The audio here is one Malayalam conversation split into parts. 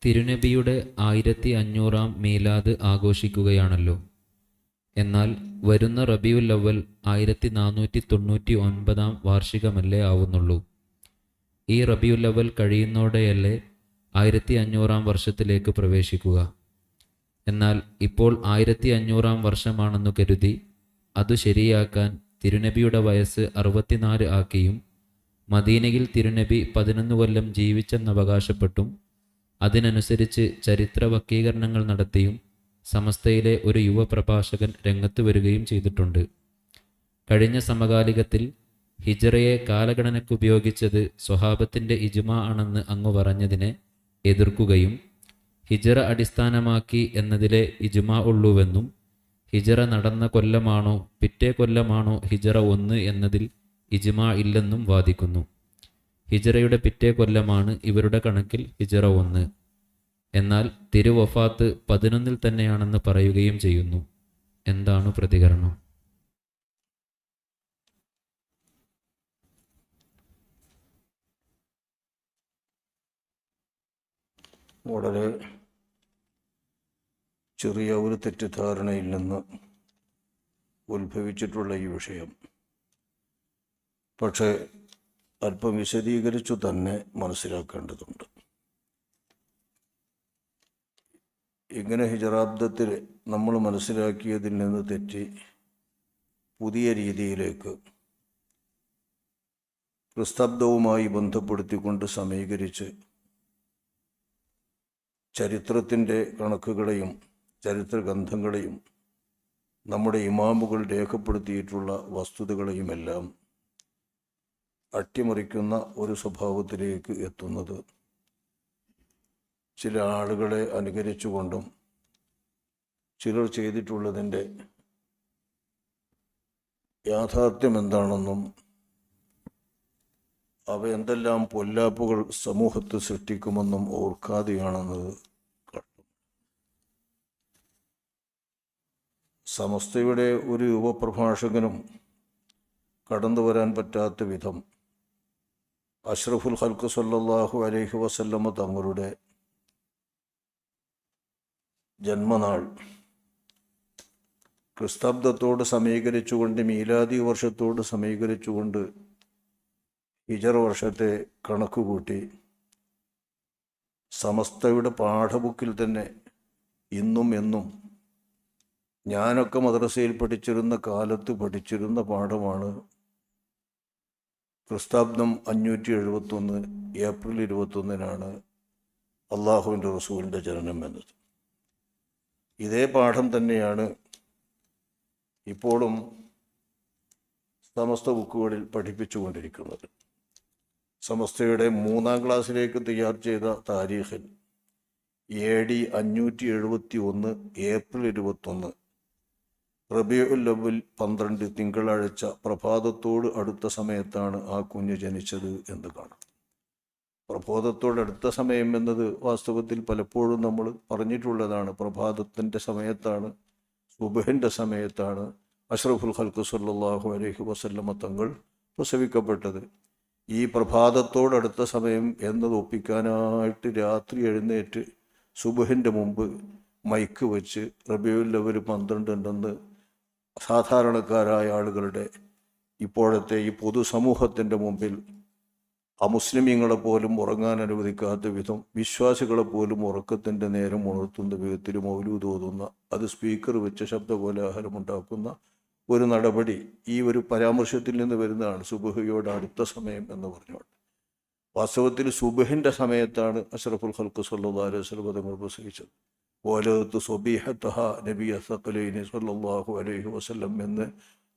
തിരുനബിയുടെ 1500 മീലാദ് ആഘോഷിക്കുകയാണല്ലോ. എന്നാൽ വരുന്ന റബീഉൽ അവ്വൽ 1499 വാർഷികമല്ലേ ആവുന്നുള്ളൂ. ഈ റബീഉൽ അവ്വൽ കഴിയുന്നോടെയല്ലേ 1500 വർഷത്തിലേക്ക് പ്രവേശിക്കുക. എന്നാൽ ഇപ്പോൾ 1500 വർഷമാണെന്നു കരുതി അതു ശരിയാക്കാൻ തിരുനബിയുടെ വയസ്സ് 64 ആക്കിയും മദീനയിൽ തിരുനബി 11 കൊല്ലം ജീവിച്ചെന്നവകാശപ്പെട്ടും അതിനനുസരിച്ച് ചരിത്ര വക്രീകരണങ്ങൾ നടത്തിയും സമസ്തയിലെ ഒരു യുവ പ്രഭാഷകൻ രംഗത്ത് വരികയും ചെയ്തിട്ടുണ്ട്. കഴിഞ്ഞ സമകാലികത്തിൽ ഹിജറയെ കാലഗണനയ്ക്കുപയോഗിച്ചത് സ്വഹാബത്തിൻ്റെ ഇജ്മാ ആണെന്ന് അങ്ങ് പറഞ്ഞതിനെ എതിർക്കുകയും ഹിജറ അടിസ്ഥാനമാക്കി എന്നതിലെ ഇജ്മാ ഉള്ളുവെന്നും ഹിജറ നടന്ന കൊല്ലമാണോ പിറ്റേ കൊല്ലമാണോ ഹിജറ 1 എന്നതിൽ ഇജ്മാ ഇല്ലെന്നും വാദിക്കുന്നു. ഹിജറയുടെ പിറ്റേ കൊല്ലമാണ് ഇവരുടെ കണക്കിൽ ഹിജറ 1. എന്നാൽ തിരുവഫാത്ത് 11 തന്നെയാണെന്ന് പറയുകയും ചെയ്യുന്നു. എന്താണ് പ്രതികരണം? വളരെ ചെറിയ ഒരു തെറ്റിദ്ധാരണയിൽ നിന്ന് ഉത്ഭവിച്ചിട്ടുള്ള ഈ വിഷയം പക്ഷേ അല്പം വിശദീകരിച്ചു തന്നെ മനസ്സിലാക്കേണ്ടതുണ്ട്. ഇങ്ങനെ ഹിജറാബ്ദത്തിൽ നമ്മൾ മനസ്സിലാക്കിയതിൽ നിന്ന് തെറ്റി പുതിയ രീതിയിലേക്ക് ക്രിസ്താബ്ദവുമായി ബന്ധപ്പെടുത്തിക്കൊണ്ട് സമീകരിച്ച് ചരിത്രത്തിൻ്റെ കണക്കുകളെയും ചരിത്രഗ്രന്ഥങ്ങളെയും നമ്മുടെ ഇമാമുകൾ രേഖപ്പെടുത്തിയിട്ടുള്ള വസ്തുതകളെയുമെല്ലാം അട്ടിമറിക്കുന്ന ഒരു സ്വഭാവത്തിലേക്ക് എത്തുന്നത് ചില ആളുകളെ അനുകരിച്ചുകൊണ്ടും ചിലർ ചെയ്തിട്ടുള്ളതിൻ്റെ യാഥാർത്ഥ്യം എന്താണെന്നും അവ എന്തെല്ലാം പൊല്ലാപ്പുകൾ സമൂഹത്ത് സൃഷ്ടിക്കുമെന്നും ഓർക്കാതെയാണെന്നത് കണ്ടു. സമസ്തയുടെ ഒരു യുവപ്രഭാഷകനും കടന്നു വരാൻ പറ്റാത്ത വിധം അഷ്റഫുൽ ഖൽഖ് സല്ലല്ലാഹു അലൈഹി വസല്ലമ തങ്ങളുടെ ജന്മനാൾ ക്രിസ്താബ്ദത്തോട് സമീകരിച്ചുകൊണ്ട് മീലാദി വർഷത്തോട് സമീകരിച്ചുകൊണ്ട് ഹിജറ വർഷത്തെ കണക്കുകൂട്ടി സമസ്തയുടെ പാഠബുക്കിൽ തന്നെ ഇന്നും എന്നും ഞാനൊക്കെ മദ്രസയിൽ പഠിച്ചിരുന്ന കാലത്ത് പഠിച്ചിരുന്ന പാഠമാണ് ക്രിസ്താബ്ദം 571 ഏപ്രിൽ 21 അള്ളാഹുവിൻ്റെ റസൂലിൻ്റെ ജനനം എന്നത്. ഇതേ പാഠം തന്നെയാണ് ഇപ്പോഴും സമസ്ത ബുക്കുകളിൽ പഠിപ്പിച്ചുകൊണ്ടിരിക്കുന്നത്. സമസ്തയുടെ 3-ാം ക്ലാസ്സിലേക്ക് തയ്യാർ ചെയ്ത താരീഖിൽ AD 571 ഏപ്രിൽ 21 റബീഉൽ അവ്വൽ 12 തിങ്കളാഴ്ച പ്രഭാതത്തോട് അടുത്ത സമയത്താണ് ആ കുഞ്ഞ് ജനിച്ചത് എന്ന് കാണാം. പ്രഭാതത്തോടടുത്ത സമയം എന്നത് വാസ്തവത്തിൽ പലപ്പോഴും നമ്മൾ പറഞ്ഞിട്ടുള്ളതാണ്. പ്രഭാതത്തിൻ്റെ സമയത്താണ്, സുബ്ഹിൻ്റെ സമയത്താണ് അഷ്റഫുൽ ഖൽഖ് സല്ലല്ലാഹു അലൈഹി വസല്ലമ തങ്ങൾ പ്രസവിക്കപ്പെട്ടത്. ഈ പ്രഭാതത്തോടടുത്ത സമയം എന്നത് ഒപ്പിക്കാനായിട്ട് രാത്രി എഴുന്നേറ്റ് സുബ്ഹിൻ്റെ മുമ്പ് മൈക്ക് വെച്ച് റബീഉൽ അവ്വൽ 12 ഉണ്ടെന്ന് സാധാരണക്കാരായ ആളുകളുടെ ഇപ്പോഴത്തെ ഈ പൊതുസമൂഹത്തിൻ്റെ മുമ്പിൽ അമുസ്ലിമീങ്ങളെ പോലും ഉറങ്ങാൻ അനുവദിക്കാത്ത വിധം വിശ്വാസികളെ പോലും ഉറക്കത്തിൻ്റെ നേരം ഉണർത്തുന്ന വിധത്തിൽ മൗലൂദ് ഓതുന്ന, അത് സ്പീക്കർ വെച്ച് ശബ്ദകോലാഹലമുണ്ടാക്കുന്ന ഒരു നടപടി ഈ ഒരു പരാമർശത്തിൽ നിന്ന് വരുന്നതാണ്. സുബ്ഹിയോട് അടുത്ത സമയം എന്ന് പറഞ്ഞുകൊണ്ട് വാസ്തവത്തിൽ സുബ്ഹിൻ്റെ സമയത്താണ് അഷ്റഫുൽ ഖൽഖ് സല്ലല്ലാഹു അലൈഹി വസല്ലം തങ്ങൾ പ്രസംഗിച്ചത്. വലതു സ്വബീഹത്തഹ നബിയ സഖലൈനി സല്ലല്ലാഹു അലൈഹി വസല്ലം എന്ന്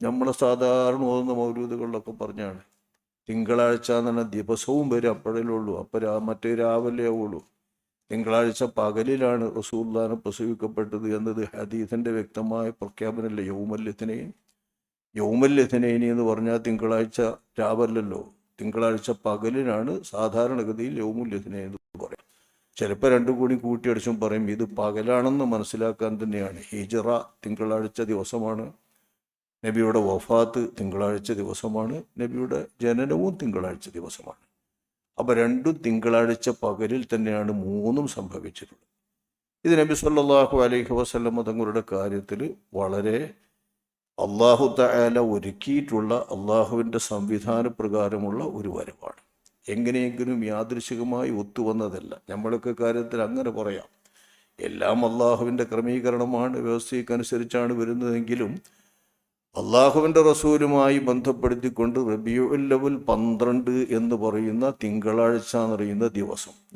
നമ്മൾ സാധാരണ ഓതുന്ന മൗലൂദുകളിലൊക്കെ പറഞ്ഞാണ്. തിങ്കളാഴ്ച എന്ന് പറഞ്ഞാൽ ദിവസവും വരും, അപ്പോഴേ ഉള്ളൂ. അപ്പോൾ മറ്റേ രാവിലെ ആവുള്ളൂ. തിങ്കളാഴ്ച പകലിലാണ് റസൂലുള്ളാഹി പ്രസവിക്കപ്പെട്ടത് എന്നത് ഹദീസിൻ്റെ വ്യക്തമായ പ്രഖ്യാപനമല്ലേ. യൗമുൽ ഇത്നൈനി എന്ന് പറഞ്ഞാൽ തിങ്കളാഴ്ച രാവല്ലല്ലോ, തിങ്കളാഴ്ച പകലിനാണ് സാധാരണഗതിയിൽ യൗമുൽ ഇത്നൈനി എന്ന് പറയാം. ചിലപ്പോൾ രണ്ടും കൂടി കൂട്ടിയടിച്ചും പറയും ഇത് പകലാണെന്ന് മനസ്സിലാക്കാൻ തന്നെയാണ്. ഹിജറ തിങ്കളാഴ്ച ദിവസമാണ്, നബിയുടെ വഫാത്ത് തിങ്കളാഴ്ച ദിവസമാണ്, നബിയുടെ ജനനവും തിങ്കളാഴ്ച ദിവസമാണ്. അപ്പോൾ രണ്ടും തിങ്കളാഴ്ച പകലിൽ തന്നെയാണ് മൂന്നും സംഭവിച്ചിട്ടുള്ളത്. ഇത് നബി സല്ലല്ലാഹു അലൈഹി വസല്ലം തങ്ങളുടെ കാര്യത്തിൽ വളരെ അള്ളാഹു തആല ഒരുക്കിയിട്ടുള്ള അള്ളാഹുവിൻ്റെ സംവിധാന പ്രകാരമുള്ള ഒരു വരവാണ്. എങ്ങനെയെങ്കിലും യാദൃശികമായി ഒത്തുവന്നതല്ല. നമ്മളൊക്കെ കാര്യത്തിൽ അങ്ങനെ പറയാം, എല്ലാം അള്ളാഹുവിൻ്റെ ക്രമീകരണമാണ്, വ്യവസ്ഥയ്ക്കനുസരിച്ചാണ് വരുന്നതെങ്കിലും അള്ളാഹുവിൻ്റെ റസൂലുമായി ബന്ധപ്പെടുത്തിക്കൊണ്ട് റബീഉൽ അവ്വൽ 12 എന്ന് പറയുന്ന തിങ്കളാഴ്ച എന്ന് പറയുന്ന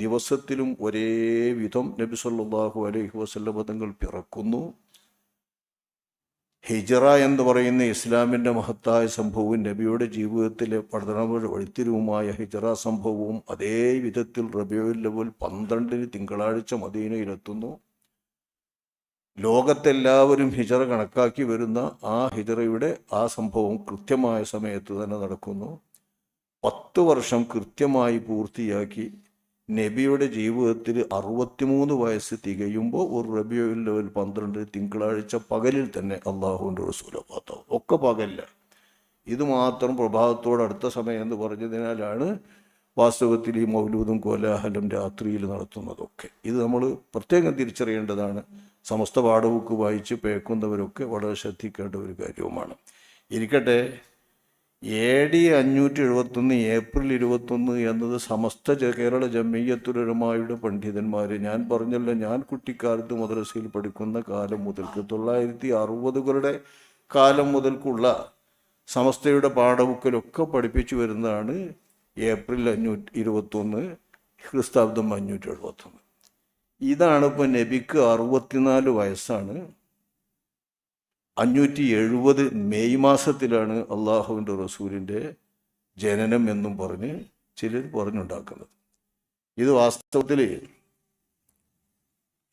ദിവസത്തിലും ഒരേ വിധം നബി സല്ലല്ലാഹു അലൈഹി വസല്ലം തങ്ങൾ പിറക്കുന്നു. ഹിജറ എന്ന് പറയുന്ന ഇസ്ലാമിൻ്റെ മഹത്തായ സംഭവവും നബിയുടെ ജീവിതത്തിലെ പഠനങ്ങളുടെ വഴിത്തിരിവുമായ ഹിജറ സംഭവവും അതേ വിധത്തിൽ റബീഉൽ അവ്വൽ 12 തിങ്കളാഴ്ച മദീനയിലെത്തുന്നു. ലോകത്തെല്ലാവരും ഹിജറ കണക്കാക്കി വരുന്ന ആ ഹിജറയുടെ ആ സംഭവം കൃത്യമായ സമയത്ത് തന്നെ നടക്കുന്നു. 10 വർഷം കൃത്യമായി പൂർത്തിയാക്കി നബിയുടെ ജീവിതത്തിൽ 63 വയസ്സ് തികയുമ്പോൾ ഒരു റബീഉൽ അവ്വൽ 12 തിങ്കളാഴ്ച പകലിൽ തന്നെ അള്ളാഹുവിൻ്റെ റസൂൽ വഫാത്താവും. ഒക്കെ പകലില്ല, ഇത് മാത്രം പ്രഭാതത്തോട് അടുത്ത സമയം എന്ന് പറഞ്ഞതിനാലാണ് വാസ്തവത്തിൽ ഈ മൗലൂദും കോലാഹലം രാത്രിയിൽ നടത്തുന്നതൊക്കെ. ഇത് നമ്മൾ പ്രത്യേകം തിരിച്ചറിയേണ്ടതാണ്. സമസ്ത പാഠബുക്ക് വായിച്ച് പേക്കുന്നവരൊക്കെ വളരെ ശ്രദ്ധിക്കേണ്ട ഒരു കാര്യവുമാണ്. ഇരിക്കട്ടെ, AD 571 ഏപ്രിൽ 21 എന്നത് സമസ്ത കേരള ജമിയത്തുലമായുടെ പണ്ഡിതന്മാർ, ഞാൻ പറഞ്ഞല്ലോ, ഞാൻ കുട്ടിക്കാലത്ത് മദ്രസയിൽ പഠിക്കുന്ന കാലം മുതൽക്ക് 1960കളുടെ കാലം മുതൽക്കുള്ള സമസ്തയുടെ പാഠബുക്കിലൊക്കെ പഠിപ്പിച്ചു വരുന്നതാണ് ഏപ്രിൽ 521 ക്രിസ്താബ്ദം 571. ഇതാണ് ഇപ്പോൾ നബിക്ക് 64 വയസ്സാണ്. 570 മെയ് മാസത്തിലാണ് അള്ളാഹുവിൻ്റെ റസൂലിൻ്റെ ജനനം എന്നും പറഞ്ഞ് ചിലർ പറഞ്ഞുണ്ടാക്കുന്നത്. ഇത് വാസ്തവത്തിൽ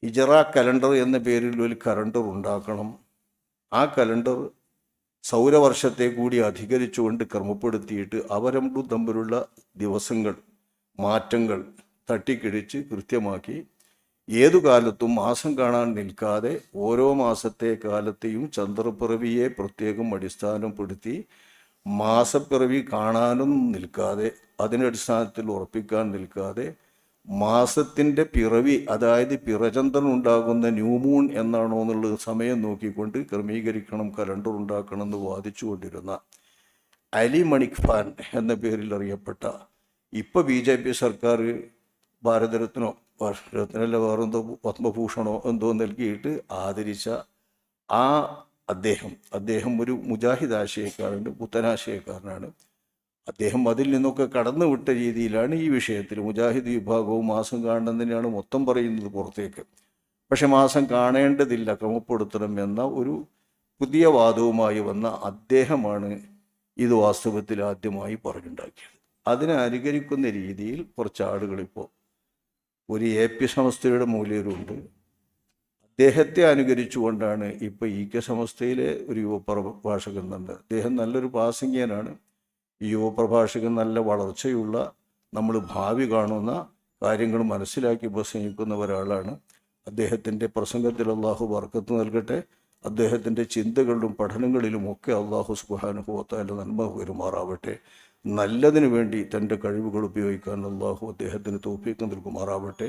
ഹിജറ കലണ്ടർ എന്ന പേരിൽ ഒരു കലണ്ടർ ഉണ്ടാക്കണം. ആ കലണ്ടർ സൗരവർഷത്തെ കൂടി അധികരിച്ചുകൊണ്ട് ക്രമപ്പെടുത്തിയിട്ട് അവ രണ്ടും തമ്മിലുള്ള ദിവസങ്ങൾ മാറ്റങ്ങൾ തട്ടിക്കിടിച്ച് കൃത്യമാക്കി ഏതു കാലത്തും മാസം കാണാൻ നിൽക്കാതെ ഓരോ മാസത്തെ കാലത്തെയും ചന്ദ്രപ്പിറവിയെ പ്രത്യേകം അടിസ്ഥാനപ്പെടുത്തി മാസപ്പിറവി കാണാനും നിൽക്കാതെ അതിനടിസ്ഥാനത്തിൽ ഉറപ്പിക്കാൻ നിൽക്കാതെ മാസത്തിൻ്റെ പിറവി, അതായത് പിറചന്ദ്രൻ ഉണ്ടാകുന്ന ന്യൂമൂൺ എന്നാണോ എന്നുള്ളത് സമയം നോക്കിക്കൊണ്ട് ക്രമീകരിക്കണം, കലണ്ടർ ഉണ്ടാക്കണം എന്ന് വാദിച്ചുകൊണ്ടിരുന്ന അലി മണിക്ഫാൻ എന്ന പേരിൽ അറിയപ്പെട്ട, ഇപ്പോൾ BJP സർക്കാർ ഭാരതരത്നോ രത്നല്ല വേറെന്തോ പത്മഭൂഷണോ എന്തോ നൽകിയിട്ട് ആദരിച്ച ആ അദ്ദേഹം ഒരു മുജാഹിദ് ആശയക്കാരൻ്റെ പുത്തനാശയക്കാരനാണ്. അദ്ദേഹം അതിൽ നിന്നൊക്കെ കടന്നു വിട്ട രീതിയിലാണ് ഈ വിഷയത്തിൽ മുജാഹിദ് വിഭാഗവും മാസം കാണുന്നതിനാണ് മൊത്തം പറയുന്നത് പുറത്തേക്ക്. പക്ഷെ മാസം കാണേണ്ടതില്ല, ക്രമപ്പെടുത്തണം എന്ന ഒരു പുതിയ വാദവുമായി വന്ന അദ്ദേഹമാണ് ഇത് വാസ്തവത്തിൽ ആദ്യമായി പറഞ്ഞുണ്ടാക്കിയത്. അതിനെ അനുകരിക്കുന്ന രീതിയിൽ കുറച്ച് ആളുകളിപ്പോൾ ഒരു AP സമസ്തയുടെ മൂല്യരുണ്ട്, അദ്ദേഹത്തെ അനുകരിച്ചുകൊണ്ടാണ് ഇപ്പോൾ EK സമസ്തയിലെ ഒരു യുവപ്രഭാഷകൻ തന്നെ. അദ്ദേഹം നല്ലൊരു പ്രാസംഗികനാണ്. ഈ യുവപ്രഭാഷകൻ നല്ല വളർച്ചയുള്ള, നമ്മൾ ഭാവി കാണുന്ന കാര്യങ്ങൾ മനസ്സിലാക്കി പ്രസംഗിക്കുന്ന ഒരാളാണ്. അദ്ദേഹത്തിൻ്റെ പ്രസംഗത്തിൽ അള്ളാഹു ബർക്കത്ത് നൽകട്ടെ. അദ്ദേഹത്തിൻ്റെ ചിന്തകളിലും പഠനങ്ങളിലുമൊക്കെ അള്ളാഹു സുബ്ഹാനഹു വ തആല നന്മ പെരുമാറാവട്ടെ. നല്ലതിനു വേണ്ടി തൻ്റെ കഴിവുകൾ ഉപയോഗിക്കാൻ അള്ളാഹു അദ്ദേഹത്തിന് തൗഫീഖ് നൽകുമാറാവട്ടെ.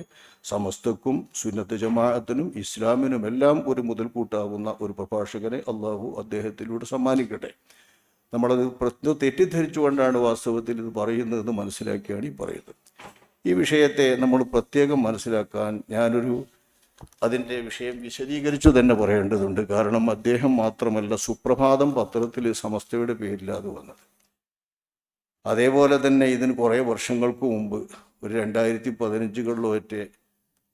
സമസ്തക്കും സുന്നത്ത് ജമാഅത്തിനും ഇസ്ലാമിനുമെല്ലാം ഒരു മുതൽക്കൂട്ടാകുന്ന ഒരു പ്രഭാഷകനെ അള്ളാഹു അദ്ദേഹത്തിലൂടെ സമ്മാനിക്കട്ടെ. നമ്മളത് തെറ്റിദ്ധരിച്ചുകൊണ്ടാണ് വാസ്തവത്തിൽ ഇത് പറയുന്നതെന്ന് മനസ്സിലാക്കിയാണ് ഈ പറയുന്നത്. ഈ വിഷയത്തെ നമ്മൾ പ്രത്യേകം മനസ്സിലാക്കാൻ അതിൻ്റെ വിഷയം വിശദീകരിച്ചു തന്നെ പറയേണ്ടതുണ്ട്. കാരണം അദ്ദേഹം മാത്രമല്ല സുപ്രഭാതം പത്രത്തിൽ സമസ്തയുടെ പേരിലാണ് വന്നത്. അതേപോലെ തന്നെ ഇതിന് കുറേ വർഷങ്ങൾക്ക് മുമ്പ് ഒരു 2015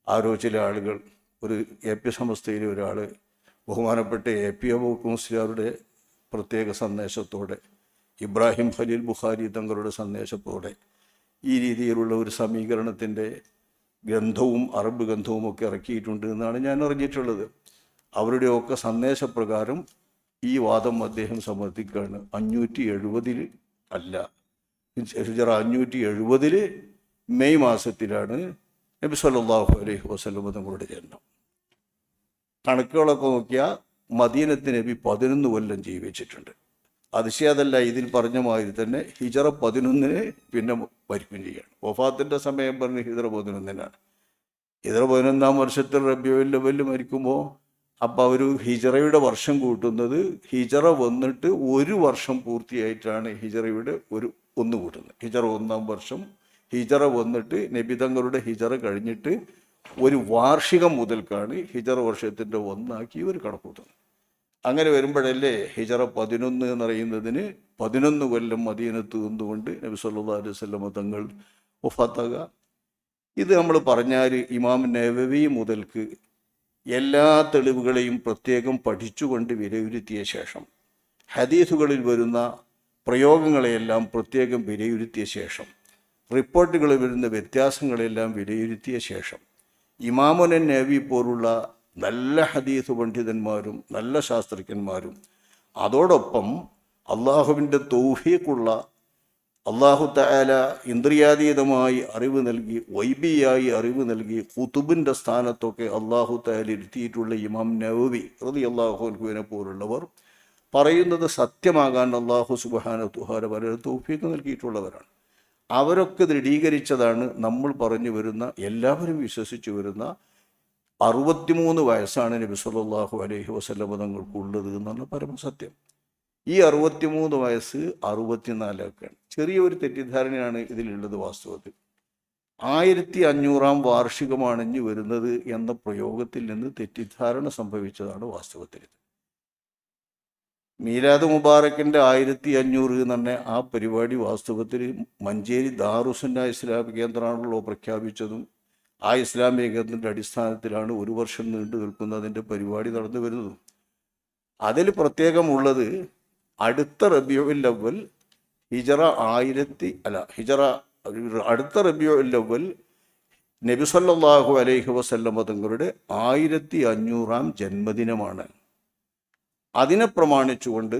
ആരോ ചില ആളുകൾ, ഒരു AP സമസ്തയിലെ ഒരാൾ, ബഹുമാനപ്പെട്ട AP മുസ്ലിയാരുടെ പ്രത്യേക സന്ദേശത്തോടെ, ഇബ്രാഹിം ഖലീൽ ബുഖാരി തങ്ങളുടെ സന്ദേശത്തോടെ ഈ രീതിയിലുള്ള ഒരു സമീകരണത്തിൻ്റെ ഗ്രന്ഥവും അറബ് ഗ്രന്ഥവും ഒക്കെ ഇറക്കിയിട്ടുണ്ട് എന്നാണ് ഞാൻ അറിഞ്ഞിട്ടുള്ളത്. അവരുടെയൊക്കെ സന്ദേശപ്രകാരം ഈ വാദം അദ്ദേഹം സമർത്ഥിക്കുകയാണ്. 570 അല്ല, ഹിജറ 570 മെയ് മാസത്തിലാണ് നബി സല്ലല്ലാഹു അലൈഹി വസല്ലം തങ്ങളുടെ ജനനം. കണക്കുകളൊക്കെ നോക്കിയാൽ മദീനത്ത് നബി 11 കൊല്ലം ജീവിച്ചിട്ടുണ്ട്. അതിശയതല്ല, ഇതിൽ പറഞ്ഞ മാതിരി തന്നെ ഹിജറ 11 പിന്നെ മരിക്കുകയും ചെയ്യണം. വഫാത്തിൻ്റെ സമയം പറഞ്ഞ് ഹിജറ 11 ഹിജറ 11 വർഷത്തിൽ റബീഉൽ അവ്വലിൽ മരിക്കുമ്പോൾ അപ്പോൾ അവർ ഹിജറയുടെ വർഷം കൂട്ടുന്നത് ഹിജറ വന്നിട്ട് ഒരു വർഷം പൂർത്തിയായിട്ടാണ് ഹിജറയുടെ ഒന്ന് കൂട്ടുന്നത്. ഹിജറ 1 വർഷം ഹിജറ വന്നിട്ട് നബി തങ്ങളുടെ ഹിജറ കഴിഞ്ഞിട്ട് ഒരു വാർഷികം മുതൽക്കാണ് ഹിജറ വർഷത്തിൻ്റെ ഒന്നാക്കി ഇവർ കണക്കൂട്ടുന്നത്. അങ്ങനെ വരുമ്പോഴല്ലേ ഹിജറ 11 എന്ന് പറയുന്നതിന് 11 കൊല്ലം മദീനത്ത് നിന്നുകൊണ്ട് നബി സല്ലല്ലാഹു അലൈഹി വസല്ലം തങ്ങൾ വഫാത്താകുക. ഇത് നമ്മൾ പറഞ്ഞാൽ ഇമാം നവവി മുതൽക്ക് എല്ലാ തെളിവുകളെയും പ്രത്യേകം പഠിച്ചുകൊണ്ട് വിലയിരുത്തിയ ശേഷം ഹദീസുകളിൽ വരുന്ന പ്രയോഗങ്ങളെയെല്ലാം പ്രത്യേകം വിലയിരുത്തിയ ശേഷം റിപ്പോർട്ടുകളിൽ വരുന്ന വ്യത്യാസങ്ങളെല്ലാം വിലയിരുത്തിയ ശേഷം ഇമാമുൻ നവവി പോലുള്ള നല്ല ഹദീസ് പണ്ഡിതന്മാരും നല്ല ശാസ്ത്രജ്ഞന്മാരും അതോടൊപ്പം അള്ളാഹുവിൻ്റെ തൗഫീഖുള്ള അള്ളാഹു തആല ഇന്ദ്രിയാതീതമായി അറിവ് നൽകി വൈബിയായി അറിവ് നൽകി ഖുതുബിൻ്റെ സ്ഥാനത്തൊക്കെ അള്ളാഹു തആല ഇരുത്തിയിട്ടുള്ള ഇമാം നവവി റളിയല്ലാഹു അൻഹുവിനെ പോലുള്ളവർ പറയുന്നത് സത്യമാകാൻ അള്ളാഹു സുബ്ഹാനഹു വതആല വളരെ തൗഫീഖ് നൽകിയിട്ടുള്ളവരാണ്. അവരൊക്കെ ദൃഢീകരിച്ചതാണ് നമ്മൾ പറഞ്ഞു വരുന്ന എല്ലാവരും വിശ്വസിച്ചു വരുന്ന 63 വയസ്സാണ് നബി സല്ലല്ലാഹു അലൈഹി വസല്ലം തങ്ങൾക്കുള്ളത് എന്നുള്ള പരമസത്യം. ഈ 63 വയസ്സ് 64 ചെറിയൊരു തെറ്റിദ്ധാരണയാണ് ഇതിലുള്ളത്. വാസ്തവത്തിൽ 1500 വാർഷികമാണ് ഇനി വരുന്നത് എന്ന പ്രയോഗത്തിൽ നിന്ന് തെറ്റിദ്ധാരണ സംഭവിച്ചതാണ് വാസ്തവത്തിൽ. മീലാദ് മുബാറക്കിൻ്റെ 1500 എന്ന് പറഞ്ഞ ആ പരിപാടി വാസ്തവത്തിൽ മഞ്ചേരി ദാറുസുന്ന ഇസ്ലാമിക കേന്ദ്രമാണല്ലോ പ്രഖ്യാപിച്ചതും ആ ഇസ്ലാമിക കേന്ദ്രത്തിൻ്റെ അടിസ്ഥാനത്തിലാണ് ഒരു വർഷം നീണ്ടു നിൽക്കുന്നതിൻ്റെ പരിപാടി നടന്നു വരുന്നതും. അതിൽ പ്രത്യേകമുള്ളത് അടുത്ത റബീഉൽ അവ്വൽ അടുത്ത റബീഉൽ അവ്വൽ നബി സല്ലല്ലാഹു അലൈഹി വസല്ലം തങ്ങളുടെ 1500 ജന്മദിനമാണ്. അതിനെ പ്രമാണിച്ചുകൊണ്ട്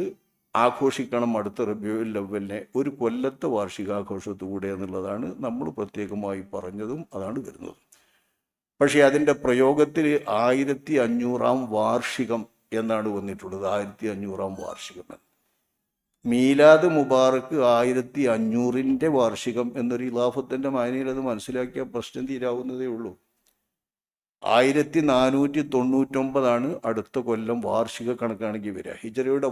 ആഘോഷിക്കണം അടുത്ത റബീഉൽ അവ്വലിനെ, ഒരു കൊല്ലത്തെ വാർഷികാഘോഷത്തുകൂടെ എന്നുള്ളതാണ് നമ്മൾ പ്രത്യേകമായി പറഞ്ഞതും അതാണ് വരുന്നത്. പക്ഷേ അതിൻ്റെ പ്രയോഗത്തിൽ 1500 വാർഷികം എന്നാണ് വന്നിട്ടുള്ളത്. 1500 വാർഷികം എന്ന് മീലാദ് മുബാറക്ക് 1500 വാർഷികം എന്നൊരു ഇലാഫത്തിൻ്റെ മായനയിൽ അത് മനസ്സിലാക്കിയ പ്രശ്നം തീരാവുന്നതേ ഉള്ളൂ. 1499 അടുത്ത കൊല്ലം വാർഷിക കണക്കാണെങ്കിൽ വരിക. ഹിജറയുടെ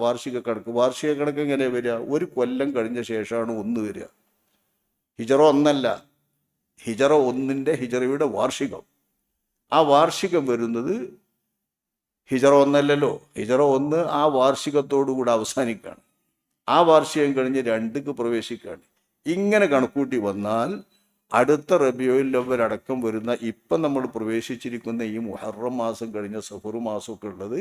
വാർഷിക കണക്ക് എങ്ങനെ വരിക? ഒരു കൊല്ലം കഴിഞ്ഞ ശേഷമാണ് 1 വരിക. ഹിജറ 1 ഹിജറ 1 ഹിജറയുടെ വാർഷികം. ആ വാർഷികം വരുന്നത് ഹിജറ 1 ഹിജറ 1 ആ വാർഷികത്തോടുകൂടി അവസാനിക്കുകയാണ്. ആ വാർഷികം കഴിഞ്ഞ് 2ക്ക് പ്രവേശിക്കുകയാണ്. ഇങ്ങനെ കണക്കൂട്ടി വന്നാൽ അടുത്ത റബീഉൽ അവ്വൽ അടക്കം വരുന്ന ഇപ്പം നമ്മൾ പ്രവേശിച്ചിരിക്കുന്ന ഈ മുഹറം മാസം കഴിഞ്ഞ സഫർ മാസമൊക്കെ ഉള്ളത്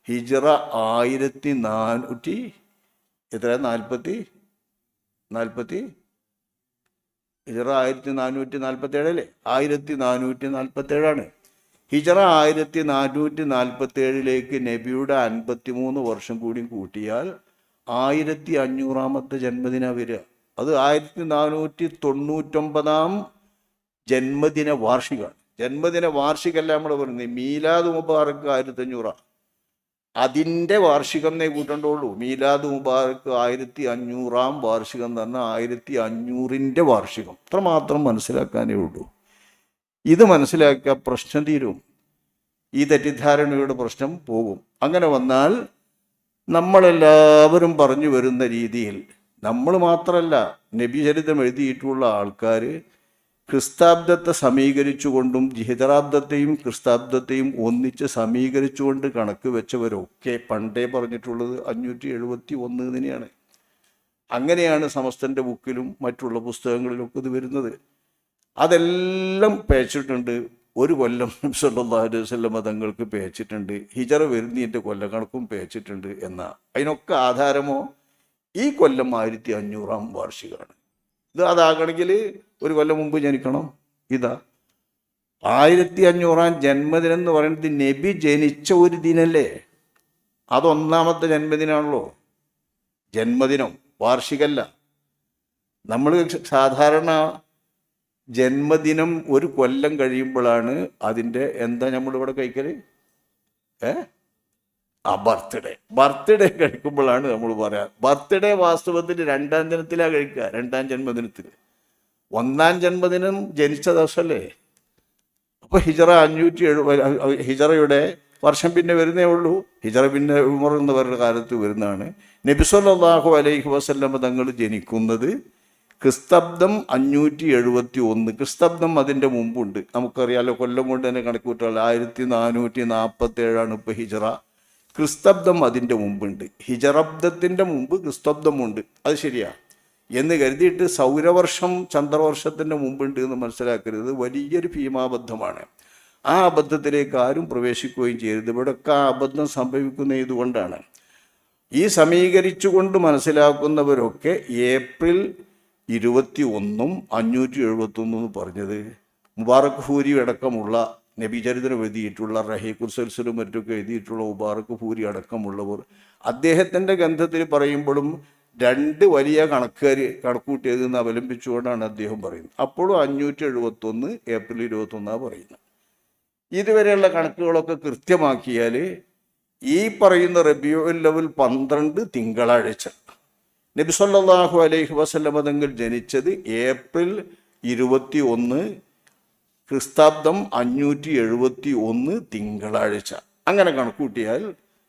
ഹിജറ 1447 ഹിജറ 1447 അല്ലേ? 1447 ഹിജറ 1447 നബിയുടെ 53 വർഷം കൂടി കൂട്ടിയാൽ 1500 ജന്മദിന വരിക. അത് 1499 ജന്മദിന വാർഷികമാണ്. ജന്മദിന വാർഷികമല്ല നമ്മൾ പറയുന്നത്. മീലാദ് മുബാറക്ക് 1500 അതിൻ്റെ വാർഷികം എന്നേ കൂട്ടേണ്ടുള്ളൂ. മീലാദ് മുബാറക്ക് 1500 വാർഷികം എന്ന് പറഞ്ഞാൽ 1500 വാർഷികം. അത്രമാത്രം മനസ്സിലാക്കാനേ ഉള്ളൂ. ഇത് മനസ്സിലാക്കിയ പ്രശ്നം തീരും. ഈ തെറ്റിദ്ധാരണയുടെ പ്രശ്നം പോകും. അങ്ങനെ വന്നാൽ നമ്മളെല്ലാവരും പറഞ്ഞു വരുന്ന രീതിയിൽ നമ്മൾ മാത്രമല്ല, നബിചരിതം എഴുതിയിട്ടുള്ള ആൾക്കാർ ക്രിസ്താബ്ദത്തെ സമീകരിച്ചുകൊണ്ടും ഹിജറാബ്ദത്തെയും ക്രിസ്താബ്ദത്തെയും ഒന്നിച്ച് സമീകരിച്ചുകൊണ്ട് കണക്ക് വെച്ചവരൊക്കെ പണ്ടേ പറഞ്ഞിട്ടുള്ളത് 571 തന്നെയാണ്. അങ്ങനെയാണ് സമസ്തൻ്റെ ബുക്കിലും മറ്റുള്ള പുസ്തകങ്ങളിലൊക്കെ ഇത് വരുന്നത്. അതെല്ലാം പേച്ചിട്ടുണ്ട്. ഒരു കൊല്ലം സല്ലല്ലാഹു അലൈഹി വസല്ലം തങ്ങൾക്ക് പേച്ചിട്ടുണ്ട്. ഹിജറ വരുന്നതിൻ്റെ കൊല്ലക്കണക്കും പേച്ചിട്ടുണ്ട്. എന്നാൽ അതിനൊക്കെ ആധാരമോ ഈ കൊല്ലം 1500 വാർഷികമാണ്. ഇത് അതാകണമെങ്കിൽ ഒരു കൊല്ലം മുമ്പ് ജനിക്കണം. ഇതാ 1500 ജന്മദിനം എന്ന് പറയുന്നത് നബി ജനിച്ച ഒരു ദിനല്ലേ? അത് 1ാമത്തെ ജന്മദിനാണല്ലോ. ജന്മദിനം വാർഷികമല്ല. നമ്മൾ സാധാരണ ജന്മദിനം ഒരു കൊല്ലം കഴിയുമ്പോഴാണ് അതിൻ്റെ എന്താ നമ്മളിവിടെ കഴിക്കൽ? ആ ബർത്ത്ഡേ കഴിക്കുമ്പോഴാണ് നമ്മൾ പറയാ. ബർത്ത്ഡേ വാസ്തവത്തിൽ 2ാം ദിനത്തിലാണ് കഴിക്കുക, 2ാം ജന്മദിനത്തിൽ. 1ാം ജന്മദിനം ജനിച്ച ദിവസമല്ലേ. അപ്പൊ ഹിജറയുടെ വർഷം പിന്നെ വരുന്നേ ഉള്ളൂ. ഹിജറ പിന്നെ ഉമർ എന്ന് പറയുന്ന കാലത്ത് വരുന്നതാണ്. നബി സല്ലല്ലാഹു അലൈഹി വസല്ലം തങ്ങൾ ജനിക്കുന്നത് ക്രിസ്തബ്ദം 571. ക്രിസ്തബ്ദം അതിൻ്റെ മുമ്പുണ്ട്, നമുക്കറിയാലോ. കൊല്ലം കൊണ്ട് തന്നെ കണക്കൂട്ടാൽ 1447 ഇപ്പോൾ ഹിജറ. ക്രിസ്തബ്ദം അതിൻ്റെ മുമ്പുണ്ട്. ഹിജറബ്ദത്തിൻ്റെ മുമ്പ് ക്രിസ്തബ്ദമുണ്ട്, അത് ശരിയാ എന്ന് കരുതിയിട്ട് സൗരവർഷം ചന്ദ്രവർഷത്തിൻ്റെ മുമ്പുണ്ട് എന്ന് മനസ്സിലാക്കരുത്. വലിയൊരു ഭീമാബദ്ധമാണ്. ആ അബദ്ധത്തിലേക്ക് ആരും പ്രവേശിക്കുകയും ചെയ്യരുത്. ഇവിടെയൊക്കെ ആ അബദ്ധം സംഭവിക്കുന്ന ഇതുകൊണ്ടാണ്. ഈ സമീകരിച്ചുകൊണ്ട് മനസ്സിലാക്കുന്നവരൊക്കെ ഏപ്രിൽ 21 571 എന്ന് പറഞ്ഞത് മുബാറക് ഫൂരി അടക്കമുള്ള നബിചരിത്രം എഴുതിയിട്ടുള്ള റഹീഖുൽ സൽസലും മറ്റൊക്കെ എഴുതിയിട്ടുള്ള മുബാറക് ഫൂരി അടക്കമുള്ളവർ അദ്ദേഹത്തിൻ്റെ ഗ്രന്ഥത്തിൽ പറയുമ്പോഴും 2 വലിയ കണക്കൂട്ടിയത് എന്ന് അവലംബിച്ചുകൊണ്ടാണ് അദ്ദേഹം പറയുന്നത്. അപ്പോഴും 571 ഏപ്രിൽ 21 പറയുന്നത്. ഇതുവരെയുള്ള കണക്കുകളൊക്കെ കൃത്യമാക്കിയാൽ ഈ പറയുന്ന റബീഉൽ അവ്വൽ 12 തിങ്കളാഴ്ച, നബി സല്ലല്ലാഹു അലൈഹി വസല്ലം തങ്ങൾ ജനിച്ചത് ഏപ്രിൽ 21, ക്രിസ്താബ്ദം 571 തിങ്കളാഴ്ച. അങ്ങനെ കണക്കൂട്ടിയാൽ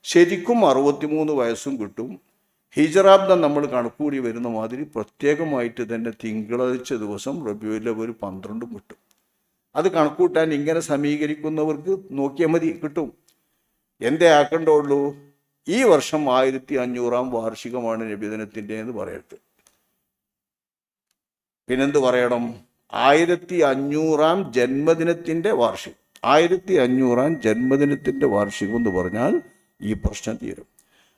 ശരിക്കും 63 വയസ്സും കിട്ടും. ഹിജറാബ്ദം നമ്മൾ കണക്കൂടി വരുന്ന മാതിരി പ്രത്യേകമായിട്ട് തന്നെ തിങ്കളാഴ്ച ദിവസം റബീഉൽ അവ്വൽ 12 കിട്ടും. അത് കണക്കൂട്ടാൻ ഇങ്ങനെ സമീകരിക്കുന്നവർക്ക് നോക്കിയാൽ മതി, കിട്ടും. എന്തേ ആക്കണ്ടുള്ളൂ? ഈ വർഷം 1500-ാം വാർഷികമാണ് നബിദിനത്തിൻ്റെ എന്ന് പറയരുത്. പിന്നെന്ത് പറയണം? 1500-ാം ജന്മദിനത്തിൻ്റെ വാർഷികം. 1500-ാം ജന്മദിനത്തിൻ്റെ വാർഷികം എന്ന് പറഞ്ഞാൽ ഈ പ്രശ്നം തീരും.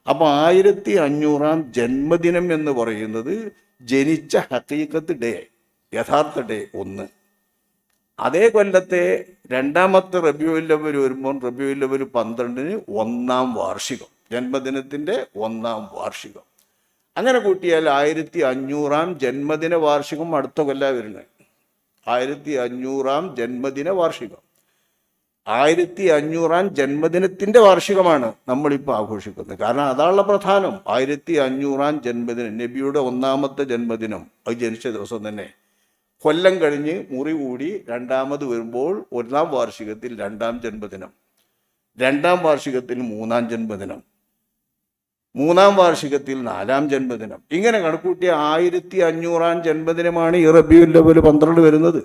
അപ്പോൾ 1500-ാം ജന്മദിനം എന്ന് പറയുന്നത് ജനിച്ച ഹഖീഖത്ത് ഡേ, യഥാർത്ഥ ഡേ 1. അതേ കൊല്ലത്തെ 2ാമത്തെ റബീഉൽ അവ്വൽ വരുമ്പോൾ റബീഉൽ അവ്വൽ 12-ന് 1-ാം വാർഷികം, ജന്മദിനത്തിൻ്റെ 1-ാം വാർഷികം. അങ്ങനെ കൂട്ടിയാൽ 1500-ാം ജന്മദിന വാർഷികം അടുത്ത കൊല്ലം വരുന്നത്. 1500-ാം ജന്മദിന വാർഷികം, 1500-ാം ജന്മദിനത്തിൻ്റെ വാർഷികമാണ് നമ്മളിപ്പോൾ ആഘോഷിക്കുന്നത്. കാരണം അതാണുള്ള പ്രധാനം. 1500-ാം ജന്മദിനം, നബിയുടെ 1ാമത്തെ ജന്മദിനം, അത് ജനിച്ച ദിവസം തന്നെ. കൊല്ലം കഴിഞ്ഞ് മുറി കൂടി 2ാമത് വരുമ്പോൾ 1-ാം വാർഷികത്തിൽ 2ാം ജന്മദിനം, 2ാം വാർഷികത്തിൽ 3-ാം ജന്മദിനം, 3-ാം വാർഷികത്തിൽ 4-ാം ജന്മദിനം. ഇങ്ങനെ കണക്കൂട്ടിയ 1500-ാം ജന്മദിനമാണ് ഈ റബീഉൽ അവ്വൽ 12 വരുന്നത്.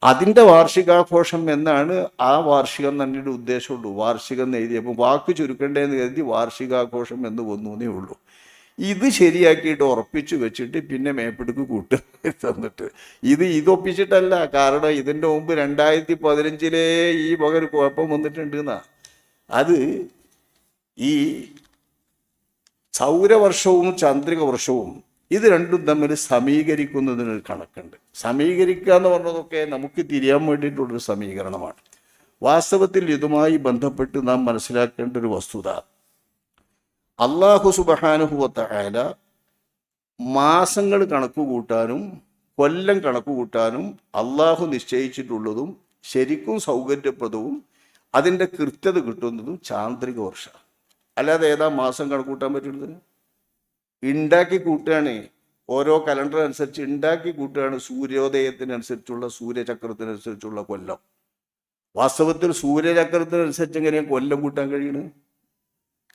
അതിൻ്റെ വാർഷികാഘോഷം എന്നാണ് ആ വാർഷികം തന്നെ ഉദ്ദേശമുള്ളൂ. വാർഷികം എഴുതിയപ്പോൾ വാക്ക് ചുരുക്കണ്ടേന്ന് കരുതി വാർഷികാഘോഷം എന്ന് വന്നേ ഉള്ളൂ. ഇത് ശരിയാക്കിയിട്ട് ഉറപ്പിച്ചു വെച്ചിട്ട് പിന്നെ മേപ്പിടുക്ക് കൂട്ടുക തന്നിട്ട് ഇതൊപ്പിച്ചിട്ടല്ല. കാരണം ഇതിൻ്റെ മുമ്പ് 2015-ലെ ഈ വകയൊരു കുഴപ്പം വന്നിട്ടുണ്ട് എന്നാ. അത് ഈ സൗരവർഷവും ചന്ദ്രിക വർഷവും ഇത് രണ്ടും തമ്മിൽ സമീകരിക്കുന്നതിനൊരു കണക്കുണ്ട്. സമീകരിക്കുക എന്ന് പറഞ്ഞതൊക്കെ നമുക്ക് തിരിയാൻ വേണ്ടിയിട്ടുള്ളൊരു സമീകരണമാണ്. വാസ്തവത്തിൽ ഇതുമായി ബന്ധപ്പെട്ട് നാം മനസ്സിലാക്കേണ്ട ഒരു വസ്തുത, അല്ലാഹു സുബ്ഹാനഹു വ തആല മാസങ്ങൾ കണക്ക് കൂട്ടാനും കൊല്ലം കണക്ക് കൂട്ടാനും അള്ളാഹു നിശ്ചയിച്ചിട്ടുള്ളതും ശരിക്കും സൗകര്യപ്രദവും അതിൻ്റെ കൃത്യത കിട്ടുന്നതും ചാന്ദ്രിക വർഷം. അല്ലാതെ ഏതാ മാസം കണക്ക് കൂട്ടാൻ പറ്റുന്നത്? ഉണ്ടാക്കി കൂട്ടുകയാണ്. ഓരോ കലണ്ടർ അനുസരിച്ച് ഉണ്ടാക്കി കൂട്ടുകയാണ്. സൂര്യോദയത്തിനനുസരിച്ചുള്ള സൂര്യചക്രത്തിനനുസരിച്ചുള്ള കൊല്ലം. വാസ്തവത്തിൽ സൂര്യചക്രത്തിനനുസരിച്ച് എങ്ങനെയാണ് കൊല്ലം കൂട്ടാൻ കഴിയുന്നത്?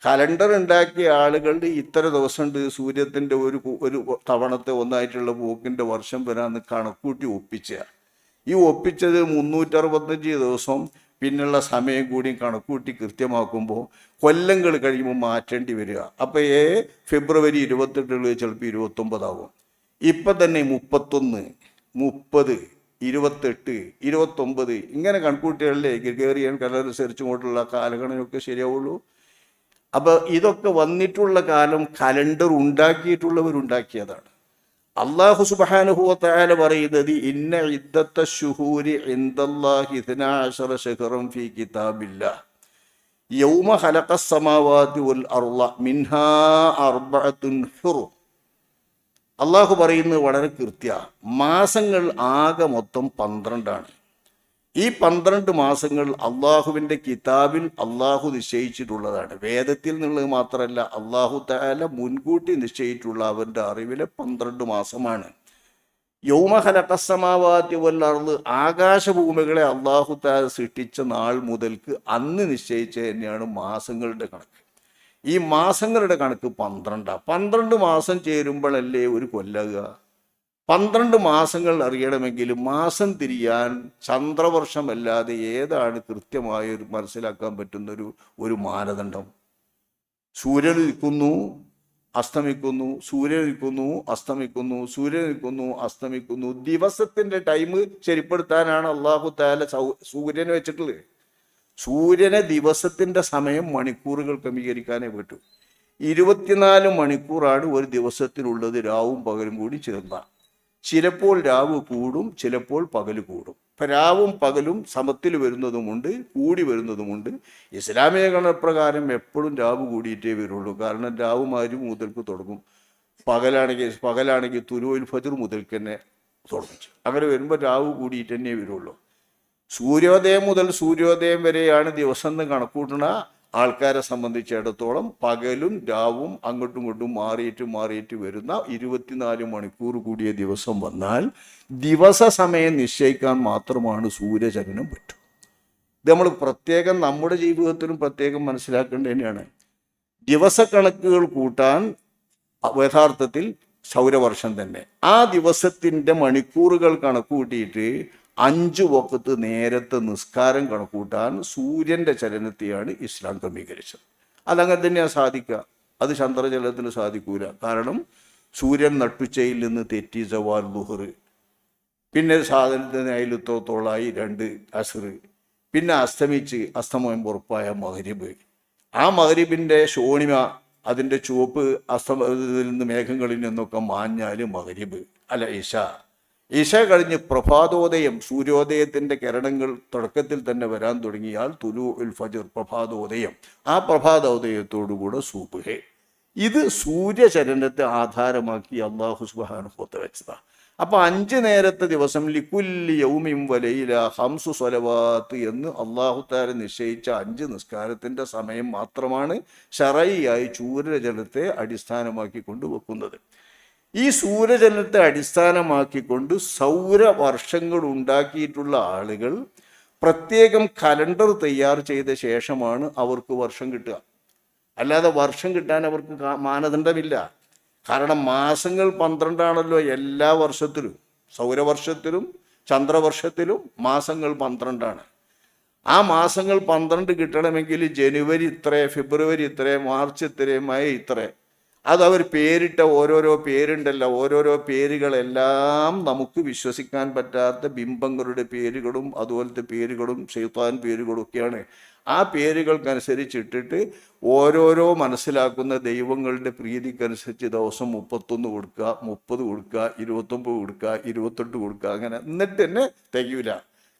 കലണ്ടർ ഉണ്ടാക്കിയ ആളുകളുടെ ഇത്ര ദിവസമുണ്ട്, സൂര്യത്തിൻ്റെ ഒരു തവണത്തെ ഒന്നായിട്ടുള്ള പോക്കിൻ്റെ വർഷം വരാമെന്ന് കണക്കൂട്ടി ഒപ്പിച്ച. ഈ ഒപ്പിച്ചത് 365 ദിവസം പിന്നുള്ള സമയം കൂടി കണക്കൂട്ടി കൃത്യമാക്കുമ്പോൾ കൊല്ലങ്ങൾ കഴിയുമ്പോൾ മാറ്റേണ്ടി വരിക. അപ്പോൾ ഫെബ്രുവരി 28 ചിലപ്പോൾ 29 ആവും. ഇപ്പം തന്നെ 31, 30, 28, 29 ഇങ്ങനെ കണക്കൂട്ടിയാലേ ഗ്രിഗോറിയൻ കലണ്ടർ അനുസരിച്ച് കൊണ്ടുള്ള കാലഗണനയൊക്കെ ശരിയാവുള്ളൂ. അപ്പോൾ ഇതൊക്കെ വന്നിട്ടുള്ള കാലം കലണ്ടർ ഉണ്ടാക്കിയിട്ടുള്ളവരുണ്ടാക്കിയതാണ്. അല്ലാഹു സുബ്ഹാനഹു വ തആല പറയുന്നത് ഇന്ന ഇദ്ദത്ത ശുഹൂരി ഇൻദല്ലാഹി 12 ശഹറൻ ഫീ കിതാബില്ലാഹ് യൗമ ഖലഖസ് സമാവാതി വൽ അർള മിൻഹാ അർബഅത്തുൻ ഹുറും. അല്ലാഹു പറയുന്നത് വളരെ കൃത്യ, മാസങ്ങൾ ആകെ മൊത്തം 12ആണ്. ഈ 12 മാസങ്ങൾ അള്ളാഹുവിൻ്റെ കിതാബിൽ അള്ളാഹു നിശ്ചയിച്ചിട്ടുള്ളതാണ്. വേദത്തിൽ നിന്നുള്ളത് മാത്രമല്ല, അള്ളാഹു തആല മുൻകൂട്ടി നിശ്ചയിച്ചിട്ടുള്ള അവൻ്റെ അറിവിലെ 12 മാസമാണ്. യൗമ ഖലഖസ്സമാവാതി വൽ അർള്, ആകാശഭൂമികളെ അള്ളാഹു തആല സൃഷ്ടിച്ച നാൾ മുതൽക്ക് അന്ന് നിശ്ചയിച്ച തന്നെയാണ് മാസങ്ങളുടെ കണക്ക്. ഈ മാസങ്ങളുടെ കണക്ക് 12. 12 മാസം ചേരുമ്പോഴല്ലേ ഒരു കൊല്ലാകുക. 12 മാസങ്ങൾ അറിയണമെങ്കിൽ മാസം തിരിയാൻ ചന്ദ്രവർഷമല്ലാതെ ഏതാണ് കൃത്യമായി മനസ്സിലാക്കാൻ പറ്റുന്നൊരു മാനദണ്ഡം? സൂര്യൻ നിൽക്കുന്നു, അസ്തമിക്കുന്നു, സൂര്യൻ നിൽക്കുന്നു, അസ്തമിക്കുന്നു, സൂര്യൻ നിൽക്കുന്നു, അസ്തമിക്കുന്നു. ദിവസത്തിന്റെ ടൈം ശരിപ്പെടുത്താനാണ് അള്ളാഹു തആല സൂര്യനെ വെച്ചിട്ടുള്ളത്. സൂര്യനെ ദിവസത്തിന്റെ സമയം മണിക്കൂറുകൾ ക്രമീകരിക്കാനേ പറ്റൂ. 24 മണിക്കൂറാണ് ഒരു ദിവസത്തിലുള്ളത്, രാവും പകലും കൂടി ചേർന്ന. ചിലപ്പോൾ രാവ് കൂടും, ചിലപ്പോൾ പകൽ കൂടും. ഇപ്പം രാവും പകലും സമത്തിൽ വരുന്നതുമുണ്ട്, കൂടി വരുന്നതുമുണ്ട്. ഇസ്ലാമിക ഗണപ്രകാരം എപ്പോഴും രാവ് കൂടിയിട്ടേ വരുള്ളൂ. കാരണം രാവ് മാരും മുതൽക്ക് തുടങ്ങും, പകലാണെങ്കിൽ തുലുൽ ഫജ്ർ മുതൽക്ക് തന്നെ തുടങ്ങും. അങ്ങനെ വരുമ്പോൾ രാവ് കൂടിയിട്ട് തന്നെ വരുള്ളൂ. സൂര്യോദയം മുതൽ സൂര്യോദയം വരെയാണ് ദിവസം എന്ന് കണക്കൂട്ടുന്ന ആൾക്കാരെ സംബന്ധിച്ചിടത്തോളം പകലും രാവും അങ്ങോട്ടും ഇങ്ങോട്ടും മാറിയിട്ട് വരുന്ന 24 മണിക്കൂർ കൂടിയ ദിവസം വന്നാൽ ദിവസ സമയം നിശ്ചയിക്കാൻ മാത്രമാണ് സൂര്യചലനം പറ്റും. ഇത് നമ്മൾ പ്രത്യേകം നമ്മുടെ ജീവിതത്തിലും പ്രത്യേകം മനസ്സിലാക്കേണ്ടത് തന്നെയാണ്. ദിവസക്കണക്കുകൾ കൂട്ടാൻ യഥാർത്ഥത്തിൽ സൗരവർഷം തന്നെ. ആ ദിവസത്തിൻ്റെ മണിക്കൂറുകൾ കണക്ക് കൂട്ടിയിട്ട് 5 വഖത്ത് നേരത്തെ നിസ്കാരം കണക്കൂട്ടാൻ സൂര്യൻ്റെ ചലനത്തെയാണ് ഇസ്ലാം ക്രമീകരിച്ചത്. അതങ്ങനെ തന്നെയാണ് സാധിക്കുക. അത് ചന്ദ്രചലനത്തിന് സാധിക്കൂല. കാരണം സൂര്യൻ നട്ടുച്ചയിൽ നിന്ന് തെറ്റി സവാൽ ളുഹർ, പിന്നെ സാധനത്തിന് അയലുത്തോളായി 2 അസ്ർ, പിന്നെ അസ്തമയം പുറപ്പായ മഗ്രിബ്. ആ മഗ്രിബിൻ്റെ ശോണിമ, അതിൻ്റെ ചുവപ്പ് അസ്തമയത്തിൽ നിന്ന് മേഘങ്ങളിൽ നിന്നൊക്കെ മാഞ്ഞാൽ മഗ്രിബ് അല്ല ഇശ കഴിഞ്ഞ് പ്രഭാതോദയം, സൂര്യോദയത്തിൻ്റെ കിരണങ്ങൾ തുടക്കത്തിൽ തന്നെ വരാൻ തുടങ്ങിയാൽ തുലൂഉൽ ഫജ്ർ, പ്രഭാതോദയം. ആ പ്രഭാതോദയത്തോടുകൂടെ സൂബ്ഹ്. ഇത് സൂര്യചലനത്തെ ആധാരമാക്കി അല്ലാഹു സുബ്ഹാനഹു വ തആല വെച്ചതാണ്. അപ്പോൾ 5 നേരത്തെ ദിവസം ലികുല്ലി യൗമിൻ വലൈല 5 സ്വലവാത്ത് എന്ന് അല്ലാഹു തആല നിശ്ചയിച്ച 5 നിസ്കാരത്തിൻ്റെ സമയം മാത്രമാണ് ശറഈയായി സൂര്യചലനത്തെ അടിസ്ഥാനമാക്കി കൊണ്ടുവെക്കുന്നത്. ഈ സൂര്യചലനത്തെ അടിസ്ഥാനമാക്കിക്കൊണ്ട് സൗരവർഷങ്ങൾ ഉണ്ടാക്കിയിട്ടുള്ള ആളുകൾ പ്രത്യേകം കലണ്ടർ തയ്യാർ ചെയ്ത ശേഷമാണ് അവർക്ക് വർഷം കിട്ടുക. അല്ലാതെ വർഷം കിട്ടാൻ അവർക്ക് മാനദണ്ഡമില്ല. കാരണം മാസങ്ങൾ 12 ആണല്ലോ എല്ലാ വർഷത്തിലും. സൗരവർഷത്തിലും ചന്ദ്രവർഷത്തിലും മാസങ്ങൾ 12 ആണ്. ആ മാസങ്ങൾ 12 കിട്ടണമെങ്കിൽ ജനുവരി ഇത്ര, ഫെബ്രുവരി ഇത്ര, മാർച്ച് ഇത്ര, മെയ് ഇത്ര. അതവർ പേരിട്ട ഓരോരോ പേരുണ്ടല്ലോ, ഓരോരോ പേരുകളെല്ലാം നമുക്ക് വിശ്വസിക്കാൻ പറ്റാത്ത ബിംബങ്ങളുടെ പേരുകളും അതുപോലത്തെ പേരുകളും ശൈത്താൻ പേരുകളും ഒക്കെയാണ്. ആ പേരുകൾക്കനുസരിച്ചിട്ടിട്ട് ഓരോരോ മനസ്സിലാക്കുന്ന ദൈവങ്ങളുടെ പ്രീതിക്കനുസരിച്ച് ദിവസം 31 കൊടുക്കുക, 30 കൊടുക്കുക, 29 കൊടുക്കുക, 28 കൊടുക്കുക. അങ്ങനെ എന്നിട്ട് തന്നെ തികയില്ല.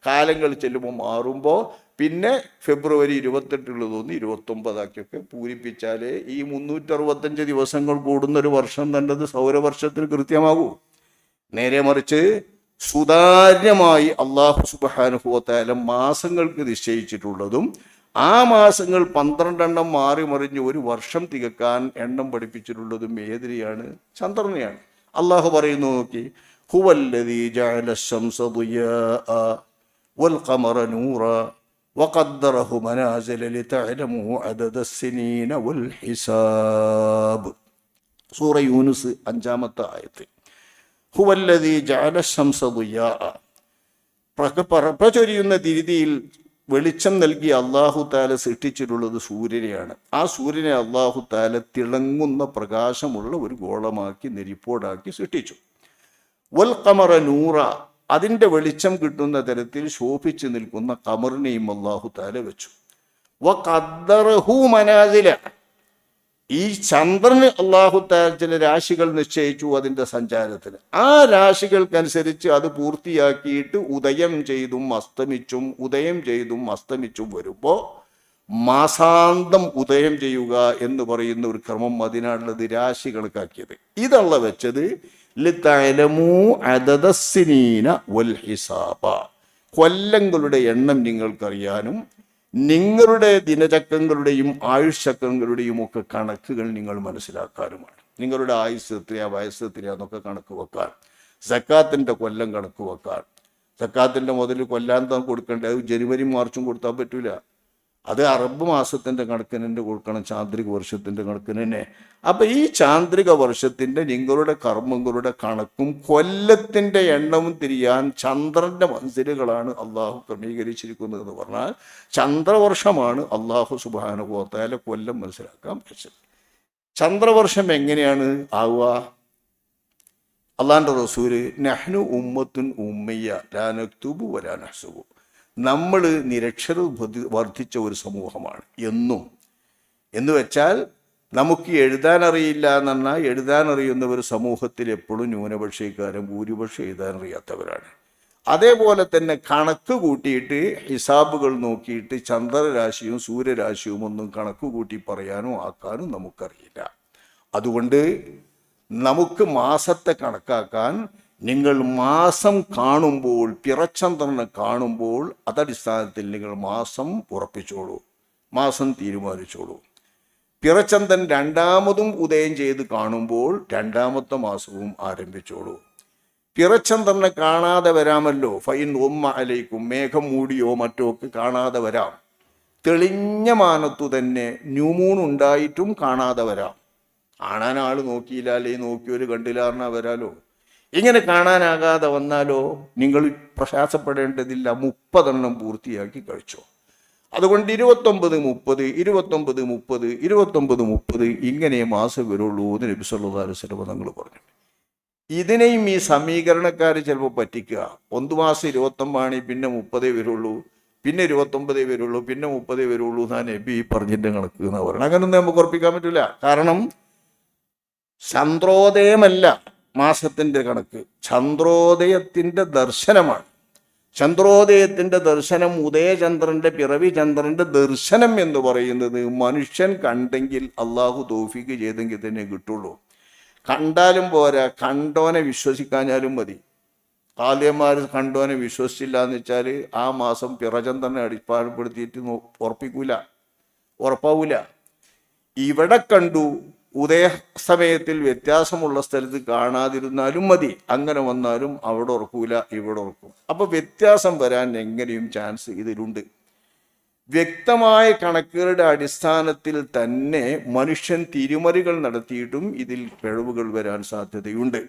കാലങ്ങൾ ചെല്ലുമ്പോൾ മാറുമ്പോൾ പിന്നെ ഫെബ്രുവരി 28 തോന്നി 29 പൂരിപ്പിച്ചാലേ ഈ 365 ദിവസങ്ങൾ കൂടുന്നൊരു വർഷം തന്നത് സൗരവർഷത്തിൽ കൃത്യമാകൂ. നേരെ മറിച്ച് സുതാര്യമായി അല്ലാഹു സുബ്ഹാനഹു വ തആല മാസങ്ങൾക്ക് നിശ്ചയിച്ചിട്ടുള്ളതും ആ മാസങ്ങൾ 12 മാറി മറിഞ്ഞ് ഒരു വർഷം തികക്കാൻ എണ്ണം പഠിപ്പിച്ചിട്ടുള്ളതും ഏതിനെയാണ്? ചന്ദ്രനെയാണ്. അള്ളാഹു പറയുന്നു, നോക്കി, ഹുവല്ലദീ ജഅല അശംസ ളിയാഅ വൽ ഖമറ നൂറ വഖദ്ദറഹു മനാസില ലിതഅലമു അദദ السنين والحساب. സൂറ യൂനുസ് 5-ാമത്തെ ആയത്ത്. ഹുവല്ലദീ ജഅല അശംസ ളിയാഅ, പ്രചൊരിയുന്ന രീതിയിൽ വെളിച്ചം നൽകി അല്ലാഹു തആല സൃഷ്ടിച്ചിട്ടുള്ളത് സൂര്യനെയാണ്. ആ സൂര്യനെ അല്ലാഹു തആല തിളങ്ങുന്ന പ്രകാശമുള്ള ഒരു ഗോളമാക്കി നെരിപ്പോടാക്കി സൃഷ്ടിച്ചു. വൽ ഖമറ നൂറ, അതിൻ്റെ വെളിച്ചം കിട്ടുന്ന തരത്തിൽ ശോഭിച്ചു നിൽക്കുന്ന ഖമറിനെയും അല്ലാഹു തആല വെച്ചു. വഖദ്ദറഹു മനാസില, ഈ ചന്ദ്രന് അല്ലാഹു തആല ചില രാശികൾ നിശ്ചയിച്ചു അതിൻ്റെ സഞ്ചാരത്തിന്. ആ രാശികൾക്കനുസരിച്ച് അത് പൂർത്തിയാക്കിയിട്ട് ഉദയം ചെയ്തും അസ്തമിച്ചും ഉദയം ചെയ്തും അസ്തമിച്ചും വരുമ്പോൾ മാസാന്തം ഉദയം ചെയ്യുക എന്ന് പറയുന്ന ഒരു ക്രമം അതിനാണുള്ളത്, രാശി കണക്കാക്കിയത്. ഇതള്ള വെച്ചത് ലിതഅലമു അദദ السنين والحساب, കൊല്ലങ്ങളുടെ എണ്ണം നിങ്ങൾക്കറിയാനും നിങ്ങളുടെ ദിനചക്രങ്ങളുടെയും ആയുഷ്ചക്രങ്ങളുടെയും ഒക്കെ കണക്കുകൾ നിങ്ങൾ മനസ്സിലാക്കാനുമാണ്. നിങ്ങളുടെ ആയുസ് എത്രയാ, വയസ്സ് എത്രയാ എന്നൊക്കെ കണക്ക് വെക്കാൻ, സക്കാത്തിൻ്റെ കൊല്ലം കണക്ക് വെക്കാൻ. സക്കാത്തിൻ്റെ മുതൽ കൊല്ലാന്തം കൊടുക്കേണ്ടത് അത് ജനുവരി മാർച്ചും കൊടുത്താൽ പറ്റൂല. അത് അറബ് മാസത്തിൻ്റെ കണക്കിന് തന്നെ കൊടുക്കണം, ചാന്ദ്രിക വർഷത്തിൻ്റെ കണക്കിന് തന്നെ. അപ്പം ഈ ചാന്ദ്രിക വർഷത്തിൻ്റെ നിങ്ങളുടെ കർമ്മങ്ങളുടെ കണക്കും കൊല്ലത്തിൻ്റെ എണ്ണവും തിരിയാൻ ചന്ദ്രൻ്റെ മൻസിലുകളാണ് അള്ളാഹു ക്രമീകരിച്ചിരിക്കുന്നത് എന്ന് പറഞ്ഞാൽ ചന്ദ്രവർഷമാണ് അള്ളാഹു സുബ്ഹാനഹു വ തആല കൊല്ലം മനസ്സിലാക്കാൻ പറ്റുന്നത്. ചന്ദ്രവർഷം എങ്ങനെയാണ് ആവുക? അള്ളാഹിൻ്റെ റസൂല് നഹ്നു ഉമ്മത്തുൻ ഉമ്മയ്യ ലാ നക്തുബു വലാ നഹ്സുബു, നമ്മൾ നിരക്ഷരത വർദ്ധിച്ച ഒരു സമൂഹമാണ് എന്നും. എന്ന് വെച്ചാൽ നമുക്ക് എഴുതാനറിയില്ല എന്ന് പറഞ്ഞാൽ എഴുതാനറിയുന്ന ഒരു സമൂഹത്തിൽ എപ്പോഴും ന്യൂനപക്ഷക്കാരും ഭൂരിപക്ഷം എഴുതാനറിയാത്തവരാണ്. അതേപോലെ തന്നെ കണക്ക് കൂട്ടിയിട്ട് ഹിസാബുകൾ നോക്കിയിട്ട് ചന്ദ്രരാശിയും സൂര്യരാശിയും ഒന്നും കണക്ക് കൂട്ടി പറയാനോ ആക്കാനും നമുക്കറിയില്ല. അതുകൊണ്ട് നമുക്ക് മാസത്തെ കണക്കാക്കാൻ നിങ്ങൾ മാസം കാണുമ്പോൾ, പിറച്ചന്ദ്രനെ കാണുമ്പോൾ അതടിസ്ഥാനത്തിൽ നിങ്ങൾ മാസം ഉറപ്പിച്ചോളൂ, മാസം തീരുമാനിച്ചോളൂ. പിറച്ചന്ദ്രൻ രണ്ടാമതും ഉദയം ചെയ്ത് കാണുമ്പോൾ രണ്ടാമത്തെ മാസവും ആരംഭിച്ചോളൂ. പിറച്ചന്ദ്രനെ കാണാതെ വരാമല്ലോ, ഫൈൻ ഉമ്മ അലൈക്കും, മേഘം മൂടിയോ മറ്റോ ഒക്കെ കാണാതെ വരാം. തെളിഞ്ഞ മാനത്തു തന്നെ ന്യൂമൂൺ ഉണ്ടായിട്ടും കാണാതെ വരാം. കാണാൻ ആൾ നോക്കിയില്ല, അല്ലെങ്കിൽ നോക്കിയൊരു കണ്ടില്ലാറിനാ വരാലോ. ഇങ്ങനെ കാണാനാകാതെ വന്നാലോ നിങ്ങൾ പ്രയാസപ്പെടേണ്ടതില്ല, 30 എണ്ണം പൂർത്തിയാക്കി കഴിച്ചോ. അതുകൊണ്ട് 29, 30, 29, 30, 29, 30 ഇങ്ങനെ മാസം വരുള്ളൂ എന്ന് നബി സല്ലല്ലാഹു അലൈഹി വസല്ലം തങ്ങൾ പറഞ്ഞു. ഇതിനെയും ഈ സമീകരണക്കാർ ചിലപ്പോൾ പറ്റിക്കുക. 1 മാസം 29 പിന്നെ 30 വരുള്ളൂ, പിന്നെ 29 വരുള്ളൂ, പിന്നെ 30 വരുള്ളൂ എന്നാണ് നബി പറഞ്ഞിട്ട് കണക്ക് എന്നാ പറയുന്നത്. അങ്ങനൊന്നും നമുക്ക് ഉറപ്പിക്കാൻ പറ്റില്ല. കാരണം ചന്ദ്രോദയമല്ല മാസത്തിൻ്റെ കണക്ക്, ചന്ദ്രോദയത്തിൻ്റെ ദർശനമാണ്. ചന്ദ്രോദയത്തിൻ്റെ ദർശനം, ഉദയചന്ദ്രൻ്റെ, പിറവി ചന്ദ്രൻ്റെ ദർശനം എന്ന് പറയുന്നത് മനുഷ്യൻ കണ്ടെങ്കിൽ, അള്ളാഹു തൗഫീക്ക് ചെയ്തെങ്കിൽ തന്നെ കിട്ടുള്ളൂ. കണ്ടാലും പോരാ, കണ്ടോനെ വിശ്വസിക്കാഞ്ഞാലും മതി. ആദ്യന്മാർ കണ്ടോനെ വിശ്വസിച്ചില്ല എന്ന് വെച്ചാൽ ആ മാസം പിറചന്ദ്രനെ അടിസ്ഥാനപ്പെടുത്തിയിട്ട് ഉറപ്പാവൂല. ഇവിടെ കണ്ടു, ഉദയസമയത്തിൽ വ്യത്യാസമുള്ള സ്ഥലത്ത് കാണാതിരുന്നാലും മതി. അങ്ങനെ വന്നാലും അവിടെ ഉറക്കൂല, ഇവിടെ ഉറക്കും. അപ്പോൾ വ്യത്യാസം വരാൻ എങ്ങനെയും ചാൻസ് ഇതിലുണ്ട്. വ്യക്തമായ കണക്കുകളുടെ അടിസ്ഥാനത്തിൽ തന്നെ മനുഷ്യൻ തിരുമറികൾ നടത്തിയിട്ടും ഇതിൽ പിഴവുകൾ വരാൻ സാധ്യതയുണ്ട്.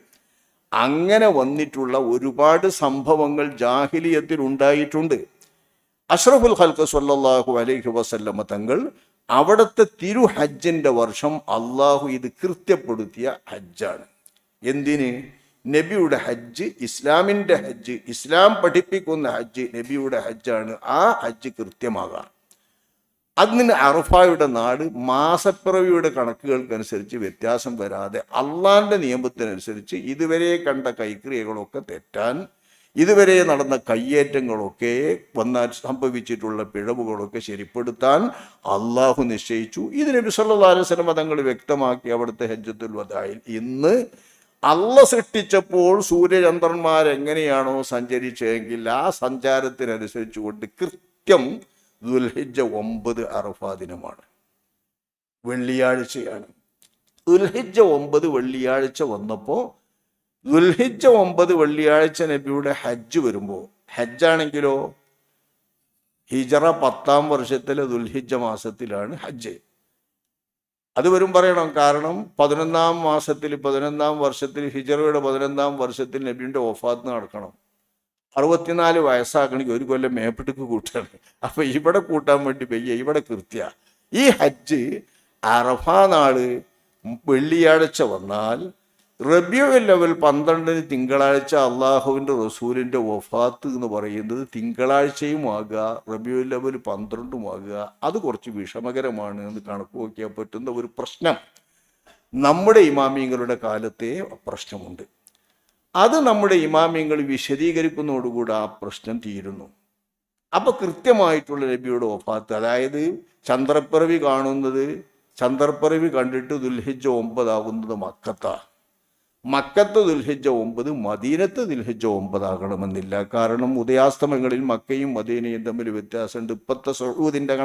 അങ്ങനെ വന്നിട്ടുള്ള ഒരുപാട് സംഭവങ്ങൾ ജാഹിലിയത്തിൽ ഉണ്ടായിട്ടുണ്ട്. അഷ്റഫുൽ ഖൽഖ് സ്വല്ലല്ലാഹു അലൈഹി വസല്ലമ തങ്ങൾ അവിടുത്തെ തിരു ഹജ്ജിൻ്റെ വർഷം അള്ളാഹു ഇത് കൃത്യപ്പെടുത്തിയ ഹജ്ജാണ്. എന്തിന്? നബിയുടെ ഹജ്ജ്, ഇസ്ലാമിൻ്റെ ഹജ്ജ്, ഇസ്ലാം പഠിപ്പിക്കുന്ന ഹജ്ജ് നബിയുടെ ഹജ്ജാണ്. ആ ഹജ്ജ് കൃത്യമാകാം. അതിന് അറഫായുടെ നാട് മാസപ്പിറവിയുടെ കണക്കുകൾക്കനുസരിച്ച് വ്യത്യാസം വരാതെ അള്ളാന്റെ നിയമത്തിനനുസരിച്ച് ഇതുവരെ കണ്ട കൈക്രിയകളൊക്കെ തെറ്റാൻ, ഇതുവരെ നടന്ന കയ്യേറ്റങ്ങളൊക്കെ വന്നാൽ സംഭവിച്ചിട്ടുള്ള പിഴവുകളൊക്കെ ശരിപ്പെടുത്താൻ അള്ളാഹു നിശ്ചയിച്ചു. ഇത് നബി സല്ലല്ലാഹു അലൈഹി വസല്ലം തങ്ങൾ വ്യക്തമാക്കി അവിടുത്തെ ഹജ്ജത്തുൽ വദായിൽ. ഇന്ന് അള്ളാഹ് സൃഷ്ടിച്ചപ്പോൾ സൂര്യചന്ദ്രന്മാരെങ്ങനെയാണോ സഞ്ചരിച്ചതെങ്കിൽ ആ സഞ്ചാരത്തിനനുസരിച്ചുകൊണ്ട് കൃത്യം ദുൽഹിജ്ജ 9 അറഫാ ദിനമാണ്, വെള്ളിയാഴ്ചയാണ്. ദുൽഹിജ്ജ 9 വെള്ളിയാഴ്ച വന്നപ്പോൾ ദുൽഹിജ്ജ 9 വെള്ളിയാഴ്ച നബിയുടെ ഹജ്ജ് വരുമ്പോൾ, ഹജ്ജാണെങ്കിലോ ഹിജറ 10-ാം വർഷത്തിലെ ദുൽഹിജ്ജ മാസത്തിലാണ് ഹജ്ജ്. അത് വരും പറയണം. കാരണം 11-ാം മാസത്തിൽ 11-ാം വർഷത്തിൽ ഹിജറയുടെ 11-ാം വർഷത്തിൽ നബിയുടെ വഫാത്ത് നടക്കണം. 64 വയസ്സാക്കണമെങ്കിൽ ഒരു കൊല്ലം മേപ്പിട്ടേക്ക് കൂട്ടാണ്. അപ്പൊ ഇവിടെ കൂട്ടാൻ വേണ്ടി വയ്യ, ഇവിടെ കൃത്യ. ഈ ഹജ്ജ് അറഫാ നാള് വെള്ളിയാഴ്ച വന്നാൽ റബീഉൽ അവ്വൽ 12 തിങ്കളാഴ്ച അള്ളാഹുവിൻ്റെ റസൂലിൻ്റെ വഫാത്ത് എന്ന് പറയുന്നത് തിങ്കളാഴ്ചയും ആകുക, റബീഉൽ അവ്വൽ 12 ആകുക. അത് കുറച്ച് വിഷമകരമാണ് എന്ന് കണക്ക് നോക്കിയാൽ പറ്റുന്ന ഒരു പ്രശ്നം നമ്മുടെ ഇമാമിങ്ങളുടെ കാലത്തെ പ്രശ്നമുണ്ട്. അത് നമ്മുടെ ഇമാമിങ്ങൾ വിശദീകരിക്കുന്നതോടുകൂടി ആ പ്രശ്നം തീരുന്നു. അപ്പൊ കൃത്യമായിട്ടുള്ള നബിയുടെ വഫാത്ത്, അതായത് ചന്ദ്രപ്പിറവി കാണുന്നത്, ചന്ദ്രപ്പിറവി കണ്ടിട്ട് ദുൽഹിജ്ജ 9 ആകുന്നത് മക്കത്താണ്. മക്കത്ത് ദുൽഹിജ്ജ 9, മദീനത്ത് ദുൽഹിജ്ജ 9 ആകണമെന്നില്ല. കാരണം ഉദയാസ്തമങ്ങളിൽ മക്കയും മദീനയും തമ്മിൽ വ്യത്യാസമുണ്ട്. ഇപ്പത്തെ സുഊദിന്റെ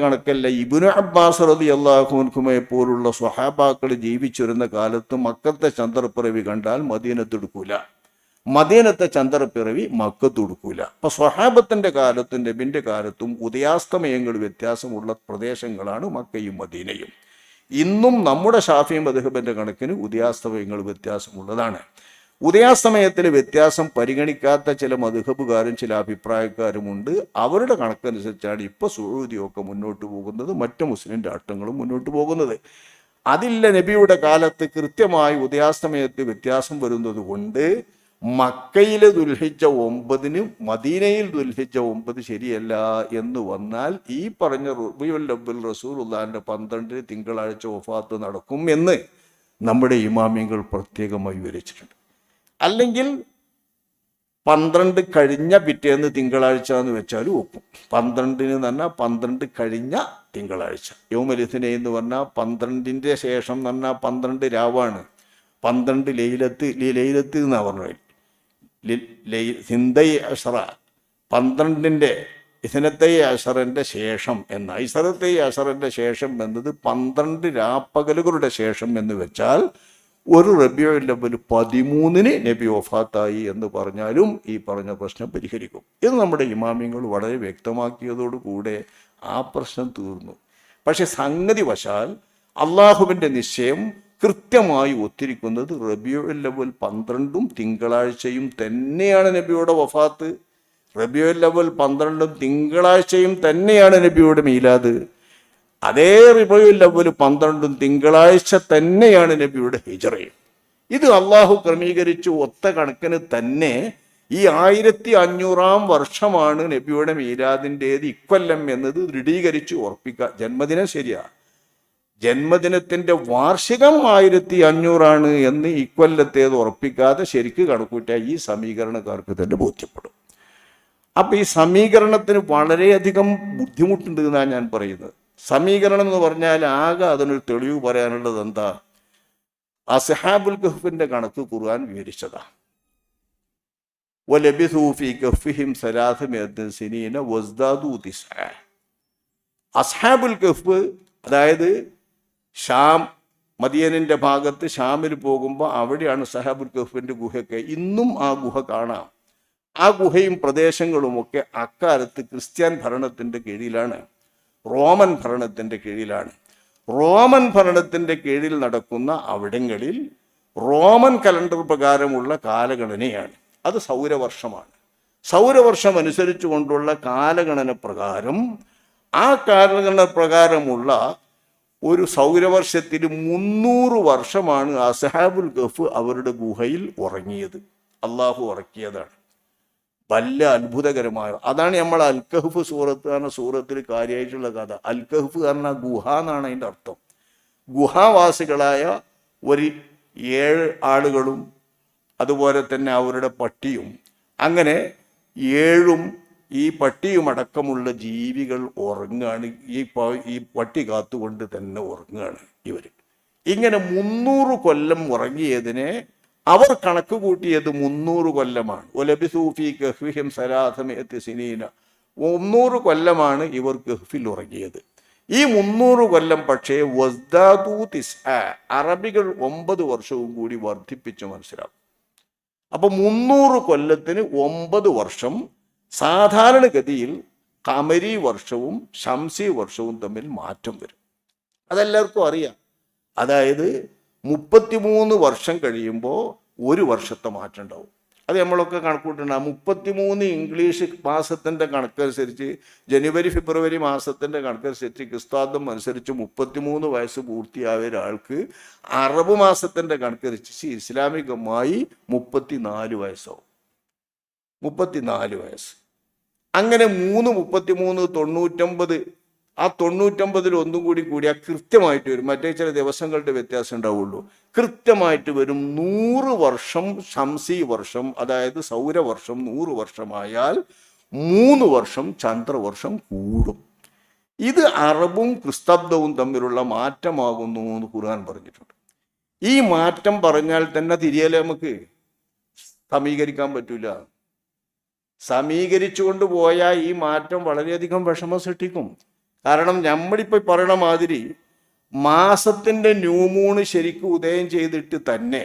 കണക്കല്ല. ഇബ്നു അബ്ബാസ് റളിയല്ലാഹു അൻഹുമയെ പോലുള്ള സ്വഹാബാക്കൾ ജീവിച്ചിരുന്ന കാലത്ത് മക്കത്തെ ചന്ദ്രപ്പിറവി കണ്ടാൽ മദീനത്ത് എടുക്കൂല, മദീനത്തെ ചന്ദ്രപ്പിറവി മക്കത്ത് എടുക്കൂല. അപ്പൊ സ്വഹാബത്തിന്റെ കാലത്തും നബിന്റെ കാലത്തും ഉദയാസ്തമയങ്ങൾ വ്യത്യാസമുള്ള പ്രദേശങ്ങളാണ് മക്കയും മദീനയും. ഇന്നും നമ്മുടെ ശാഫിഈ മദ്ഹബിന്റെ കണക്കിന് ഉദയാസ്തമയങ്ങൾ വ്യത്യാസമുള്ളതാണ്. ഉദയാസ്തമയത്തിൽ വ്യത്യാസം പരിഗണിക്കാത്ത ചില മദ്ഹബുകാരും ചില അഭിപ്രായക്കാരുമുണ്ട്. അവരുടെ കണക്കനുസരിച്ചാണ് ഇപ്പൊ സുഊദിയൊക്കെ മുന്നോട്ട് പോകുന്നത്, മറ്റു മുസ്ലിം രാഷ്ട്രങ്ങളും മുന്നോട്ട് പോകുന്നത്. അതില്ല, നബിയുടെ കാലത്ത് കൃത്യമായി ഉദയാസ്തമയത്ത് വ്യത്യാസം വരുന്നത് കൊണ്ട് മക്കയിലെ ദുൽഹിജ്ജ 9 മദീനയിൽ ദുൽഹിജ്ജ 9 ശരിയല്ല എന്ന് വന്നാൽ ഈ പറഞ്ഞ റബീഉൽ അവ്വൽ റസൂലുള്ളാഹിന്റെ 12 തിങ്കളാഴ്ച വഫാത്ത് നടക്കും എന്ന് നമ്മുടെ ഇമാമിയങ്ങൾ പ്രത്യേകമായി വിവരിച്ചിട്ടുണ്ട്. അല്ലെങ്കിൽ 12 കഴിഞ്ഞ പിറ്റേന്ന് തിങ്കളാഴ്ച എന്ന് വെച്ചാലും ഒക്കും. 12 പറഞ്ഞാൽ 12 കഴിഞ്ഞ തിങ്കളാഴ്ച. യൗമുൽ ഇത്നൈൻ എന്ന് പറഞ്ഞാൽ 12ന്റെ ശേഷം എന്ന് പറഞ്ഞാൽ 12 രാവാണ്. 12 ലൈലത്ത് എന്നാ പറഞ്ഞത്. സിന്തൈ അഷറ 12ന്റെ ഇസ്നത്തൈ അഷറിന്റെ ശേഷം എന്ന ഇസ്നത്തൈ അഷറിന്റെ ശേഷം എന്നത് 12 രാപ്പകലുകളുടെ ശേഷം എന്ന് വെച്ചാൽ ഒരു റബീഉൽ അവ്വൽ 13 നബി വഫാത്തായി എന്ന് പറഞ്ഞാലും ഈ പറഞ്ഞ പ്രശ്നം പരിഹരിക്കും. ഇത് നമ്മുടെ ഇമാമിങ്ങൾ വളരെ വ്യക്തമാക്കിയതോടുകൂടെ ആ പ്രശ്നം തീർന്നു. പക്ഷെ സംഗതി വശാൽ അള്ളാഹുവിൻ്റെ നിശ്ചയം കൃത്യമായി ഒത്തിരിക്കുന്നത് റബീഉൽ അവ്വൽ 12 തിങ്കളാഴ്ചയും തന്നെയാണ് നബിയുടെ വഫാത്ത്. റബീഉൽ അവ്വൽ 12 തിങ്കളാഴ്ചയും തന്നെയാണ് നബിയുടെ മീലാദ്. അതേ റബീഉൽ അവ്വൽ 12 തിങ്കളാഴ്ച തന്നെയാണ് നബിയുടെ ഹിജ്റയും. ഇത് അള്ളാഹു ക്രമീകരിച്ചു ഒത്ത കണക്കിന് തന്നെ ഈ 1500 വർഷമാണ് നബിയുടെ മീലാദിൻ്റേത് ഇക്കൊല്ലം എന്നത് ദൃഢീകരിച്ച് ഉറപ്പിക്കുക. ജന്മദിനം ശരിയാ, ജന്മദിനത്തിന്റെ വാർഷികം 1500 എന്ന് ഇക്കൊല്ലത്തേത് ഉറപ്പിക്കാതെ ശരിക്ക് കണക്കൂട്ടിയാൽ ഈ സമീകരണക്കാർക്ക് തന്നെ ബോധ്യപ്പെടും. അപ്പൊ ഈ സമീകരണത്തിന് വളരെയധികം ബുദ്ധിമുട്ടുണ്ട് എന്നാണ് ഞാൻ പറയുന്നത്. സമീകരണം എന്ന് പറഞ്ഞാൽ ആകെ അതിനൊരു തെളിവ് പറയാനുള്ളത് എന്താ? അസ്ഹാബുൽ കഹ്ഫിന്റെ കണക്ക് ഖുർആൻ വിവരിച്ചതാ. വലബിസൂ ഫീ കഹ്ഫിഹിം 300 സിനീന വസ്ദാദൂ 9. അസ്ഹാബുൽ കഹ്ഫ് അതായത് ഷാം മദിയനിന്റെ ഭാഗത്ത് ഷാമിൽ പോകുമ്പോൾ അവിടെയാണ് സഹാബുൽ കഹ്ഫിന്റെ ഗുഹയൊക്കെ. ഇന്നും ആ ഗുഹ കാണാം. ആ ഗുഹയും പ്രദേശങ്ങളുമൊക്കെ അക്കാലത്ത് ക്രിസ്ത്യൻ ഭരണത്തിന്റെ കീഴിലാണ്, റോമൻ ഭരണത്തിന്റെ കീഴിലാണ്. റോമൻ ഭരണത്തിന്റെ കീഴിൽ നടക്കുന്ന അവിടങ്ങളിൽ റോമൻ കലണ്ടർ പ്രകാരമുള്ള കാലഗണനയാണ്. അത് സൗരവർഷമാണ്. സൗരവർഷം അനുസരിച്ചു കൊണ്ടുള്ള കാലഗണന പ്രകാരം ആ കാലഗണന പ്രകാരമുള്ള ഒരു സൗരവർഷത്തിൽ 300 വർഷമാണ് അസ്ഹാബുൽ കഹ്ഫ് അവരുടെ ഗുഹയിൽ ഉറങ്ങിയത്. അള്ളാഹു ഉറക്കിയതാണ്. വല്ല അത്ഭുതകരമായ അതാണ് നമ്മൾ അൽ കഹ്ഫ് സൂറത്ത് എന്ന സൂറത്തിൽ കാര്യമായിട്ടുള്ള കഥ. അൽ കഹ്ഫ് പറഞ്ഞാൽ ഗുഹ എന്നാണ് അതിൻ്റെ അർത്ഥം. ഗുഹാവാസികളായ ഒരു 7 ആളുകളും അതുപോലെ തന്നെ അവരുടെ പട്ടിയും, അങ്ങനെ 7ഉം ഈ പട്ടിയുമടക്കമുള്ള ജീവികൾ ഉറങ്ങുകയാണ്. ഈ പട്ടി കാത്തുകൊണ്ട് തന്നെ ഉറങ്ങുകയാണ് ഇവർ. ഇങ്ങനെ 300 കൊല്ലം ഉറങ്ങിയതിനെ അവർ കണക്ക് കൂട്ടിയത് 300 കൊല്ലമാണ്. ഒലബിസൂ ഫീ കഹ്ഫിഹിം 300 സിനീന. 300 കൊല്ലമാണ് ഇവർ കഹ്ഫിൽ ഉറങ്ങിയത്. ഈ 300 കൊല്ലം പക്ഷേ വസ്ദാദൂ 9, അറബികൾ 9 വർഷവും കൂടി വർദ്ധിപ്പിച്ച് മനസ്സിലാക്കും. അപ്പൊ 300 കൊല്ലത്തിന് 9 വർഷം. സാധാരണഗതിയിൽ കമരി വർഷവും ശംസി വർഷവും തമ്മിൽ മാറ്റം വരും. അതെല്ലാവർക്കും അറിയാം. അതായത് 33 വർഷം കഴിയുമ്പോൾ 1 വർഷത്തെ മാറ്റം ഉണ്ടാവും. അത് നമ്മളൊക്കെ കണക്കൂട്ടുണ്ടാകും. 33 ഇംഗ്ലീഷ് മാസത്തിൻ്റെ കണക്കനുസരിച്ച്, ജനുവരി ഫെബ്രുവരി മാസത്തിൻ്റെ കണക്കനുസരിച്ച്, ക്രിസ്താബ്ദം അനുസരിച്ച് 33 വയസ്സ് പൂർത്തിയായ ഒരാൾക്ക് അറബ് മാസത്തിൻ്റെ കണക്കനുസരിച്ച് ഇസ്ലാമികമായി 34 വയസ്സാവും. 34 വയസ്സ്. അങ്ങനെ 3, 33, 99. ആ 99 ഒന്നും കൂടി കൂടിയാൽ കൃത്യമായിട്ട് വരും. മറ്റേ ചില ദിവസങ്ങളുടെ വ്യത്യാസം ഉണ്ടാവുള്ളൂ. കൃത്യമായിട്ട് വരും 100 വർഷം. ശംസി വർഷം അതായത് സൗരവർഷം 100 വർഷമായാൽ 3 വർഷം ചന്ദ്രവർഷം കൂടും. ഇത് അറബും ക്രിസ്താബ്ദവും തമ്മിലുള്ള മാറ്റമാകുന്നു എന്ന് ഖുർആൻ പറഞ്ഞിട്ടുണ്ട്. ഈ മാറ്റം പറഞ്ഞാൽ തന്നെ തിരിയല്ലേ നമുക്ക് സമീകരിക്കാൻ പറ്റൂല. സമീകരിച്ചുകൊണ്ട് പോയാൽ ഈ മാറ്റം വളരെയധികം വിഷമം സൃഷ്ടിക്കും. കാരണം നമ്മളിപ്പോ പറയണ മാതിരി മാസത്തിന്റെ ന്യൂമൂണ് ശരിക്കും ഉദയം ചെയ്തിട്ട് തന്നെ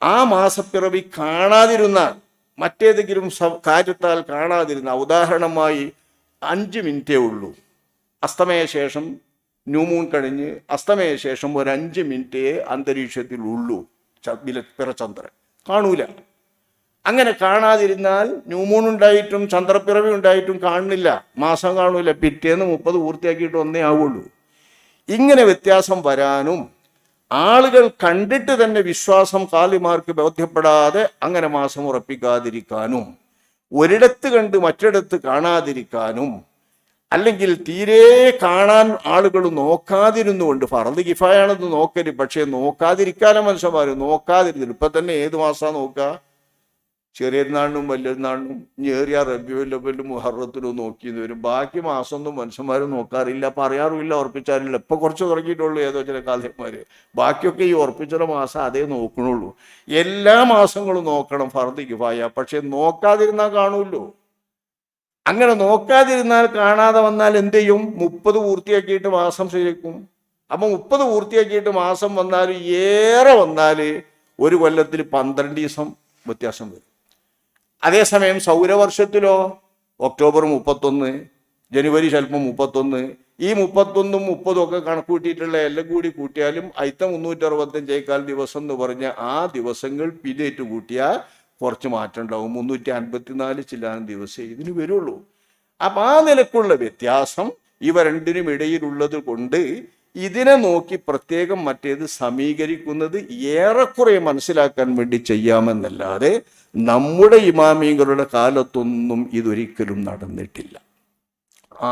ആ മാസപ്പിറവി കാണാതിരുന്നാൽ, മറ്റേതെങ്കിലും കാര്യത്താൽ കാണാതിരുന്ന, ഉദാഹരണമായി 5 മിനിറ്റേ ഉള്ളൂ അസ്തമയ ശേഷം, ന്യൂമൂൺ കഴിഞ്ഞ് അസ്തമയ ശേഷം ഒരു 5 മിനിറ്റേ അന്തരീക്ഷത്തിൽ ഉള്ളൂ പിറചന്ദ്രൻ, കാണൂല. അങ്ങനെ കാണാതിരുന്നാൽ ന്യൂമൂൺ ഉണ്ടായിട്ടും ചന്ദ്രപ്പിറവി ഉണ്ടായിട്ടും കാണുന്നില്ല, മാസം കാണൂല, പിറ്റേന്ന് 30 പൂർത്തിയാക്കിയിട്ട് ഒന്നേ ആവുള്ളൂ. ഇങ്ങനെ വ്യത്യാസം വരാനും ആളുകൾ കണ്ടിട്ട് തന്നെ വിശ്വാസം കാലിമാർക്ക് ബോധ്യപ്പെടാതെ അങ്ങനെ മാസം ഉറപ്പിക്കാതിരിക്കാനും, ഒരിടത്ത് കണ്ട് മറ്റിടത്ത് കാണാതിരിക്കാനും, അല്ലെങ്കിൽ തീരെ കാണാൻ ആളുകൾ നോക്കാതിരുന്നുകൊണ്ട്, ഫർദ് കിഫായാണെന്ന് നോക്കരുത്, പക്ഷേ നോക്കാതിരിക്കാനും മനുഷ്യന്മാർ നോക്കാതിരുന്നു. ഇപ്പൊ തന്നെ ഏത് മാസമാണ് നോക്കുക? ചെറിയനാളിനും വലിയനാളിനും ഏറിയ റബീഉൽ അവ്വലും മുഹറത്തിലും നോക്കിയെന്ന് വരും. ബാക്കി മാസമൊന്നും മനുഷ്യന്മാർ നോക്കാറില്ല, പറയാറുമില്ല, ഉറപ്പിച്ചാറില്ല. ഇപ്പൊ കുറച്ച് തുടങ്ങിയിട്ടുള്ളൂ ഏതോ ചില കാലന്മാര്. ബാക്കിയൊക്കെ ഈ ഉറപ്പിച്ചുള്ള മാസം അതേ നോക്കണുള്ളൂ. എല്ലാ മാസങ്ങളും നോക്കണം ഫർദ് കിഫായ, പക്ഷെ നോക്കാതിരുന്നാൽ കാണൂല്ലോ. അങ്ങനെ നോക്കാതിരുന്നാൽ, കാണാതെ വന്നാൽ എന്ത് ചെയ്യും? 30 പൂർത്തിയാക്കിയിട്ട് മാസം ശരിക്കും. അപ്പൊ 30 പൂർത്തിയാക്കിയിട്ട് മാസം വന്നാൽ, ഏറെ വന്നാൽ ഒരു കൊല്ലത്തിൽ 12 ദിവസം വ്യത്യാസം വരും. അതേസമയം സൗരവർഷത്തിലോ ഒക്ടോബർ 31, ജനുവരി ചിലപ്പോൾ 31, ഈ 31ഉം 30ഉം ഒക്കെ കണക്കൂട്ടിയിട്ടുള്ള എല്ലാം കൂടി കൂട്ടിയാലും അയിത്ത 365 ദിവസം എന്ന് പറഞ്ഞ ആ ദിവസങ്ങൾ പിന്നേറ്റ് കൂട്ടിയാൽ കുറച്ച് മാറ്റം ഉണ്ടാവും. 354 ചില്ലാനും ദിവസമേ ഇതിന് വരുള്ളൂ. അപ്പം ആ നിലക്കുള്ള വ്യത്യാസം ഇവ രണ്ടിനും ഇടയിലുള്ളത് കൊണ്ട് ഇതിനെ നോക്കി പ്രത്യേകം മറ്റേത് സമീകരിക്കുന്നത് ഏറെക്കുറെ മനസ്സിലാക്കാൻ വേണ്ടി ചെയ്യാമെന്നല്ലാതെ നമ്മുടെ ഇമാമിങ്ങളുടെ കാലത്തൊന്നും ഇതൊരിക്കലും നടന്നിട്ടില്ല.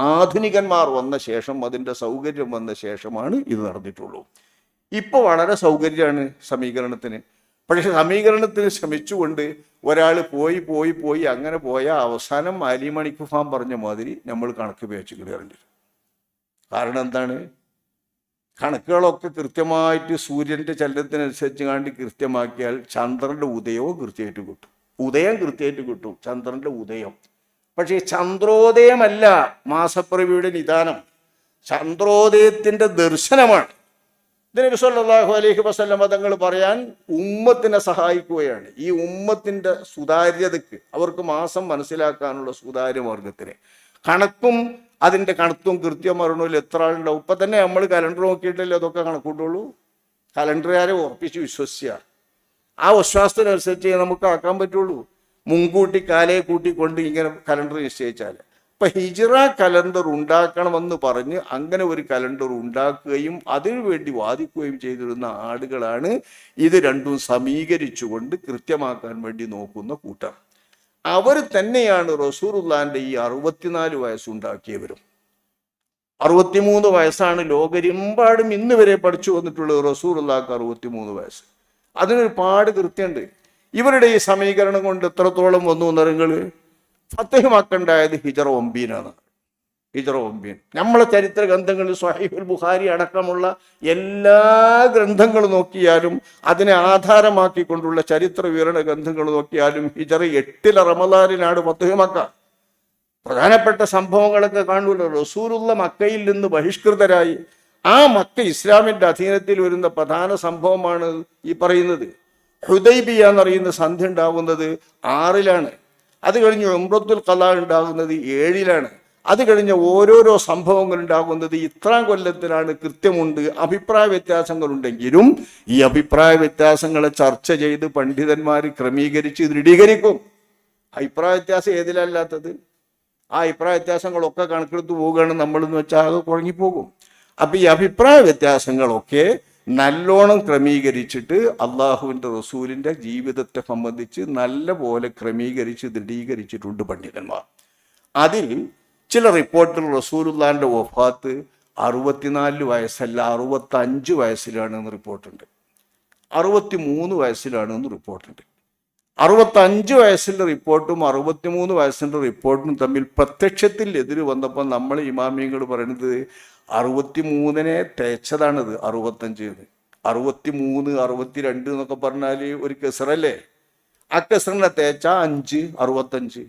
ആധുനികന്മാർ വന്ന ശേഷം, അതിൻ്റെ സൗകര്യം വന്ന ശേഷമാണ് ഇത് നടന്നിട്ടുള്ളൂ. ഇപ്പോൾ വളരെ സൗകര്യമാണ് സമീകരണത്തിന്. പക്ഷെ സമീകരണത്തിന് ശ്രമിച്ചുകൊണ്ട് ഒരാൾ പോയി അങ്ങനെ പോയാൽ അവസാനം അലിമണിക്കുഫാൻ പറഞ്ഞ മാതിരി നമ്മൾ കണക്ക് പേച്ച് കയറേണ്ടി വരും. കാരണം എന്താണ്? കണക്കുകളൊക്കെ കൃത്യമായിട്ട് സൂര്യൻ്റെ ചലനത്തിനനുസരിച്ച് കണ്ട് കൃത്യമാക്കിയാൽ ചന്ദ്രൻ്റെ ഉദയവും കൃത്യമായിട്ട് കിട്ടും. ഉദയം കൃത്യമായിട്ട് കിട്ടും, ചന്ദ്രൻ്റെ ഉദയം. പക്ഷേ ചന്ദ്രോദയമല്ല മാസപ്പിറവിയുടെ നിദാനം, ചന്ദ്രോദയത്തിൻ്റെ ദർശനമാണ്. നബി സല്ലല്ലാഹു അലൈഹി വസല്ലം തങ്ങൾ പറയാൻ ഉമ്മത്തിനെ സഹായിക്കുകയാണ്. ഈ ഉമ്മത്തിൻ്റെ സുതാര്യതയ്ക്ക്, അവർക്ക് മാസം മനസ്സിലാക്കാനുള്ള സുതാര്യ മാർഗത്തിന്, കണക്കും അതിൻ്റെ കണത്തും കൃത്യം അറിയണമല്ലോ എത്ര ആളുണ്ടാവും. ഇപ്പം തന്നെ നമ്മൾ കലണ്ടർ നോക്കിയിട്ടല്ലേ അതൊക്കെ കണക്കൂട്ടുള്ളൂ. കലണ്ടറുകാരെ ഉറപ്പിച്ച് വിശ്വസിക്കുക, ആ വിശ്വാസത്തിനനുസരിച്ച് നമുക്ക് ആക്കാൻ പറ്റുള്ളൂ. മുൻകൂട്ടി കാലയെ കൂട്ടിക്കൊണ്ട് ഇങ്ങനെ കലണ്ടർ നിശ്ചയിച്ചാൽ. ഇപ്പം ഹിജ്റ കലണ്ടർ ഉണ്ടാക്കണമെന്ന് പറഞ്ഞ് അങ്ങനെ ഒരു കലണ്ടർ ഉണ്ടാക്കുകയും അതിനുവേണ്ടി വാദിക്കുകയും ചെയ്തിരുന്ന ആളുകളാണ് ഇത് രണ്ടും സമീകരിച്ചുകൊണ്ട് കൃത്യമാക്കാൻ വേണ്ടി നോക്കുന്ന കൂട്ടർ. അവർ തന്നെയാണ് റസൂലുള്ളാഹിന്റെ ഈ 64 വയസ്സുണ്ടാക്കിയവരും. 63 വയസ്സാണ് ലോകരെമ്പാടും ഇന്ന് വരെ പഠിച്ചു വന്നിട്ടുള്ളത്. റസൂലുള്ളാഹിക്ക് 63 വയസ്സ്. അതിനൊരുപാട് കൃത്യമുണ്ട്. ഇവരുടെ ഈ സമീകരണം കൊണ്ട് എത്രത്തോളം വന്നു എന്നറിങ്ങൾ ഫത്ഹ് മക്ക ഉണ്ടായത് ഹിജ്റ 9 ഹിജ്റ 9. നമ്മളെ ചരിത്ര ഗ്രന്ഥങ്ങളിൽ സ്വഹീഹുൽ ബുഖാരി അടക്കമുള്ള എല്ലാ ഗ്രന്ഥങ്ങളും നോക്കിയാലും, അതിനെ ആധാരമാക്കിക്കൊണ്ടുള്ള ചരിത്ര വിവരണ ഗ്രന്ഥങ്ങൾ നോക്കിയാലും ഹിജ്റ 8 റമദാനിലാണ് ഫത്ഹ് മക്ക. പ്രധാനപ്പെട്ട സംഭവങ്ങളൊക്കെ കാണുമല്ലോ. റസൂലുള്ള മക്കയിൽ നിന്ന് ബഹിഷ്കൃതരായി. ആ മക്ക ഇസ്ലാമിൻ്റെ അധീനത്തിൽ വരുന്ന പ്രധാന സംഭവമാണ് ഈ പറയുന്നത്. ഹുദൈബിയ എന്നറിയുന്ന സന്ധി ഉണ്ടാകുന്നത് 6-ലാണ്. അത് കഴിഞ്ഞ് ഉംറത്തുൽ ഖളാ ഉണ്ടാകുന്നത് 7-ലാണ്. അത് കഴിഞ്ഞ ഓരോരോ സംഭവങ്ങൾ ഉണ്ടാകുന്നത് ഇത്രാം കൊല്ലത്തിലാണ്. കൃത്യമുണ്ട്. അഭിപ്രായ വ്യത്യാസങ്ങളുണ്ടെങ്കിലും ഈ അഭിപ്രായ വ്യത്യാസങ്ങളെ ചർച്ച ചെയ്ത് പണ്ഡിതന്മാർ ക്രമീകരിച്ച് ദൃഢീകരിക്കും. അഭിപ്രായ വ്യത്യാസം ഏതിലല്ലാത്തത്? ആ അഭിപ്രായ വ്യത്യാസങ്ങളൊക്കെ കണക്കെടുത്ത് പോവുകയാണ് നമ്മളെന്ന് വെച്ചാൽ അത് കുഴങ്ങിപ്പോകും. അപ്പം ഈ അഭിപ്രായ വ്യത്യാസങ്ങളൊക്കെ നല്ലോണം ക്രമീകരിച്ചിട്ട് അള്ളാഹുവിൻ്റെ റസൂലിൻ്റെ ജീവിതത്തെ സംബന്ധിച്ച് നല്ല പോലെ ക്രമീകരിച്ച് ദൃഢീകരിച്ചിട്ടുണ്ട് പണ്ഡിതന്മാർ. അതിൽ ചില റിപ്പോർട്ടിൽ റസൂലുള്ളാഹിന്റെ വഫാത്ത് 64 വയസ്സല്ല 65 വയസ്സിലാണെന്ന് റിപ്പോർട്ടുണ്ട്. 63 വയസ്സിലാണെന്ന് റിപ്പോർട്ടുണ്ട്. 65 വയസ്സിൻ്റെ റിപ്പോർട്ടും 63 വയസ്സിൻ്റെ റിപ്പോർട്ടും തമ്മിൽ പ്രത്യക്ഷത്തിൽ എതിര് വന്നപ്പോൾ നമ്മൾ ഇമാമിയങ്ങൾ പറയുന്നത് 63-നെ തേച്ചതാണിത് 65. 63, 62 എന്നൊക്കെ പറഞ്ഞാൽ ഒരു കെസറല്ലേ. ആ കെസറിനെ തേച്ച 5, 65.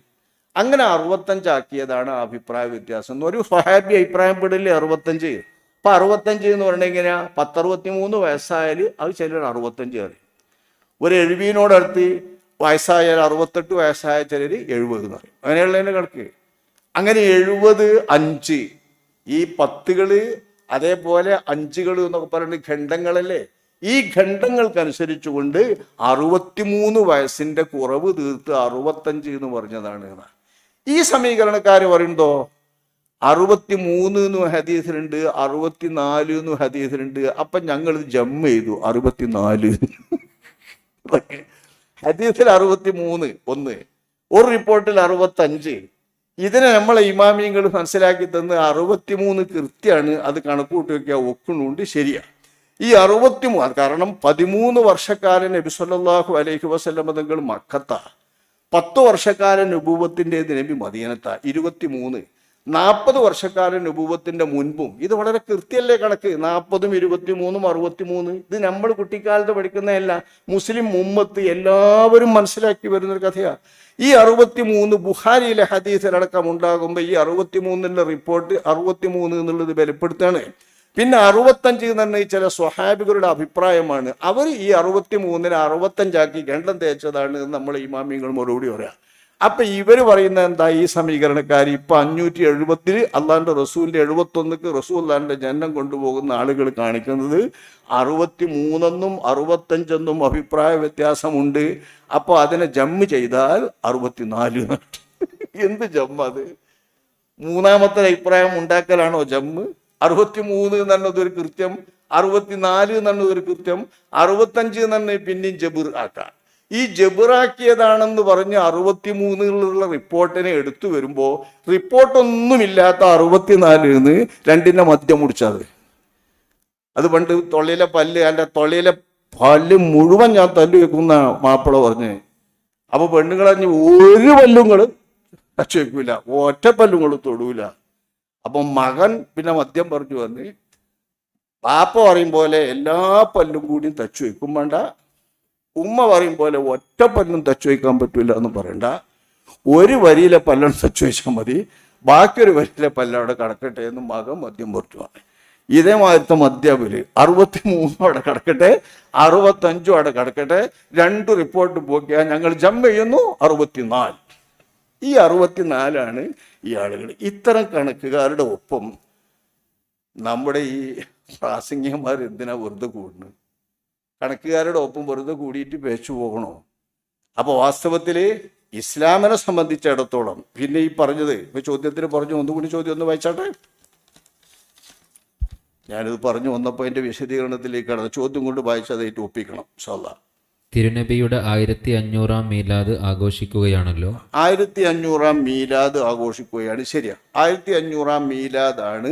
അങ്ങനെ 65 ആക്കിയതാണ് അഭിപ്രായ വ്യത്യാസം. ഒരു സ്വഹാബി അഭിപ്രായപ്പെടില്ലേ 65. അപ്പൊ 65 എന്ന് പറഞ്ഞാൽ എങ്ങനെയാ? 63 വയസ്സായാൽ അത് ചിലർ 65 അറിയും. ഒരു 70 വയസ്സായാൽ 68 വയസ്സായ ചിലർ 70 എന്ന് പറയും. അങ്ങനെയുള്ളതിൻ്റെ കണക്ക്. അങ്ങനെ 70, 5 ഈ 10 അതേപോലെ 5 എന്നൊക്കെ പറയുന്നത് ഖണ്ഡങ്ങളല്ലേ. ഈ ഖണ്ഡങ്ങൾക്കനുസരിച്ചുകൊണ്ട് 63 വയസ്സിന്റെ കുറവ് തീർത്ത് 65 എന്ന് പറഞ്ഞതാണ്. ഈ സമീകരണക്കാർ പറയുന്നതോ 63 എന്നും ഹദീസിലുണ്ട്, 64 എന്നും ഹദീസിലുണ്ട്. അപ്പൊ ഞങ്ങൾ ജമ്മ ചെയ്തു 64. ഹദീസിൽ 63 ഒന്ന്, ഒരു റിപ്പോർട്ടിൽ 65. ഇതിനെ നമ്മളെ ഇമാമിയങ്ങൾ മനസ്സിലാക്കി തന്ന് 63 കൃത്യമാണ്. അത് കണക്കൂട്ടി വെക്കുക ഒക്കുന്നുണ്ട്, ശരിയാ. ഈ 63 കാരണം 13 വർഷക്കാലം നബി സല്ലല്ലാഹു അലൈഹി വസല്ലം തങ്ങൾ മക്കത്ത, 10 വർഷക്കാലം നുബൂവത്തിൻ്റെത് നബി മദീനത്ത, 23, 40 വർഷക്കാലം നുബൂവത്തിന്റെ മുൻപും. ഇത് വളരെ കൃത്യമല്ലേ കണക്ക്? 40, 23, 63. ഇത് നമ്മൾ കുട്ടിക്കാലത്ത് പഠിക്കുന്നതല്ല. മുസ്ലിം ഉമ്മത്ത് എല്ലാവരും മനസ്സിലാക്കി വരുന്നൊരു കഥയാണ്. ഈ 63 ബുഖാരിയിലെ ഹദീസിലടക്കം ഉണ്ടാകുമ്പോൾ ഈ 63 റിപ്പോർട്ട് 63 എന്നുള്ളത് ബലപ്പെടുത്താണ്. പിന്നെ 65 എന്ന് പറഞ്ഞാൽ ചില സ്വഹാബികളുടെ അഭിപ്രായമാണ്. അവർ ഈ 63-നെ 65 ഗണ്ഡം തേച്ചതാണ് എന്ന് നമ്മൾ ഇമാമിയങ്ങൾ മറുപടി പറയാം. അപ്പൊ ഇവര് പറയുന്ന എന്താ? ഈ സമീകരണക്കാർ ഇപ്പൊ 570 അള്ളാന്റെ റസൂലിന്റെ 71 റസൂൽ അള്ളാന്റെ ജന്നം കൊണ്ടുപോകുന്ന ആളുകൾ കാണിക്കുന്നത് 63 65 അഭിപ്രായ വ്യത്യാസമുണ്ട്. അപ്പൊ അതിനെ ജമ്മ് ചെയ്താൽ 64. എന്ത് ജമ്മ അത്? മൂന്നാമത്തെ അഭിപ്രായം ഉണ്ടാക്കലാണോ ജമ്മ്? 63 എന്നുള്ളത് ഒരു കൃത്യം, 64 എന്നുള്ളത് ഒരു കൃത്യം, 65 എന്ന് പിന്നെയും ജബിർ ആക്കാം. ഈ ജബിറാക്കിയതാണെന്ന് പറഞ്ഞ് 63 റിപ്പോർട്ടിനെ എടുത്തു വരുമ്പോ റിപ്പോർട്ടൊന്നുമില്ലാത്ത 64 2ന്റെ മധ്യം മുടിച്ചത്. അത് പണ്ട് തൊള്ളിയിലെ പല്ല്, എൻ്റെ തൊള്ളിയിലെ പല്ല് മുഴുവൻ ഞാൻ തല്ലു വെക്കുന്ന മാപ്പിള പറഞ്ഞ്. അപ്പൊ പെണ്ണുങ്ങളഞ്ഞ് ഒരു പല്ലുങ്ങൾ തച്ചു വെക്കൂല, ഒറ്റ പല്ലുങ്ങൾ തൊടൂല. അപ്പൊ മകൻ പിന്നെ മദ്യം പറഞ്ഞു വന്ന് പാപ്പ പറയും പോലെ എല്ലാ പല്ലും കൂടിയും തച്ചു വെക്കും വേണ്ട, ഉമ്മ പറയും പോലെ ഒറ്റ പല്ലും തച്ചു വയ്ക്കാൻ പറ്റൂല എന്ന് പറയണ്ട, ഒരു വരിയിലെ പല്ലാണ് തച്ചു വെച്ചാൽ മതി, ബാക്കി ഒരു വരിയിലെ പല്ല് അവിടെ കിടക്കട്ടെ എന്ന് മകൻ മദ്യം പുറത്തുമാണ്. ഇതേമാതിരത്തെ മദ്യപര് 63 അവിടെ കിടക്കട്ടെ, 65 അവിടെ കിടക്കട്ടെ, 2 റിപ്പോർട്ട് പോക്കിയാൽ ഞങ്ങൾ ജമ്പ് ചെയ്യുന്നു 64. ഈ 64 ഈ ആളുകൾ. ഇത്തരം കണക്കുകാരുടെ ഒപ്പം നമ്മുടെ ഈ പ്രാസംഗികന്മാർ എന്തിനാ വെറുതെ കൂടുന്നത്? കണക്കുകാരുടെ ഒപ്പം വെറുതെ കൂടിയിട്ട് പേച്ചു പോകണോ? അപ്പോൾ വാസ്തവത്തിൽ ഇസ്ലാമിനെ സംബന്ധിച്ചിടത്തോളം പിന്നെ ഈ പറഞ്ഞത് ഇപ്പൊ ചോദ്യത്തിന് പറഞ്ഞു, ഒന്നുകൂടി ചോദ്യം ഒന്ന് വായിച്ചാട്ടെ. ഞാനിത് പറഞ്ഞു വന്നപ്പോൾ എൻ്റെ വിശദീകരണത്തിലേക്കാണ്. ചോദ്യം കൊണ്ട് വായിച്ചതായിട്ട് ഒപ്പിക്കണം ഇൻഷാ അല്ലാഹ്. തിരുനബിയുടെ 1500-ാം മീലാദ് ആഘോഷിക്കുകയാണല്ലോ. 1500-ാം മീലാദ് ആഘോഷിക്കുകയാണ്, ശരിയാ. 1500-ാം മീലാദാണ്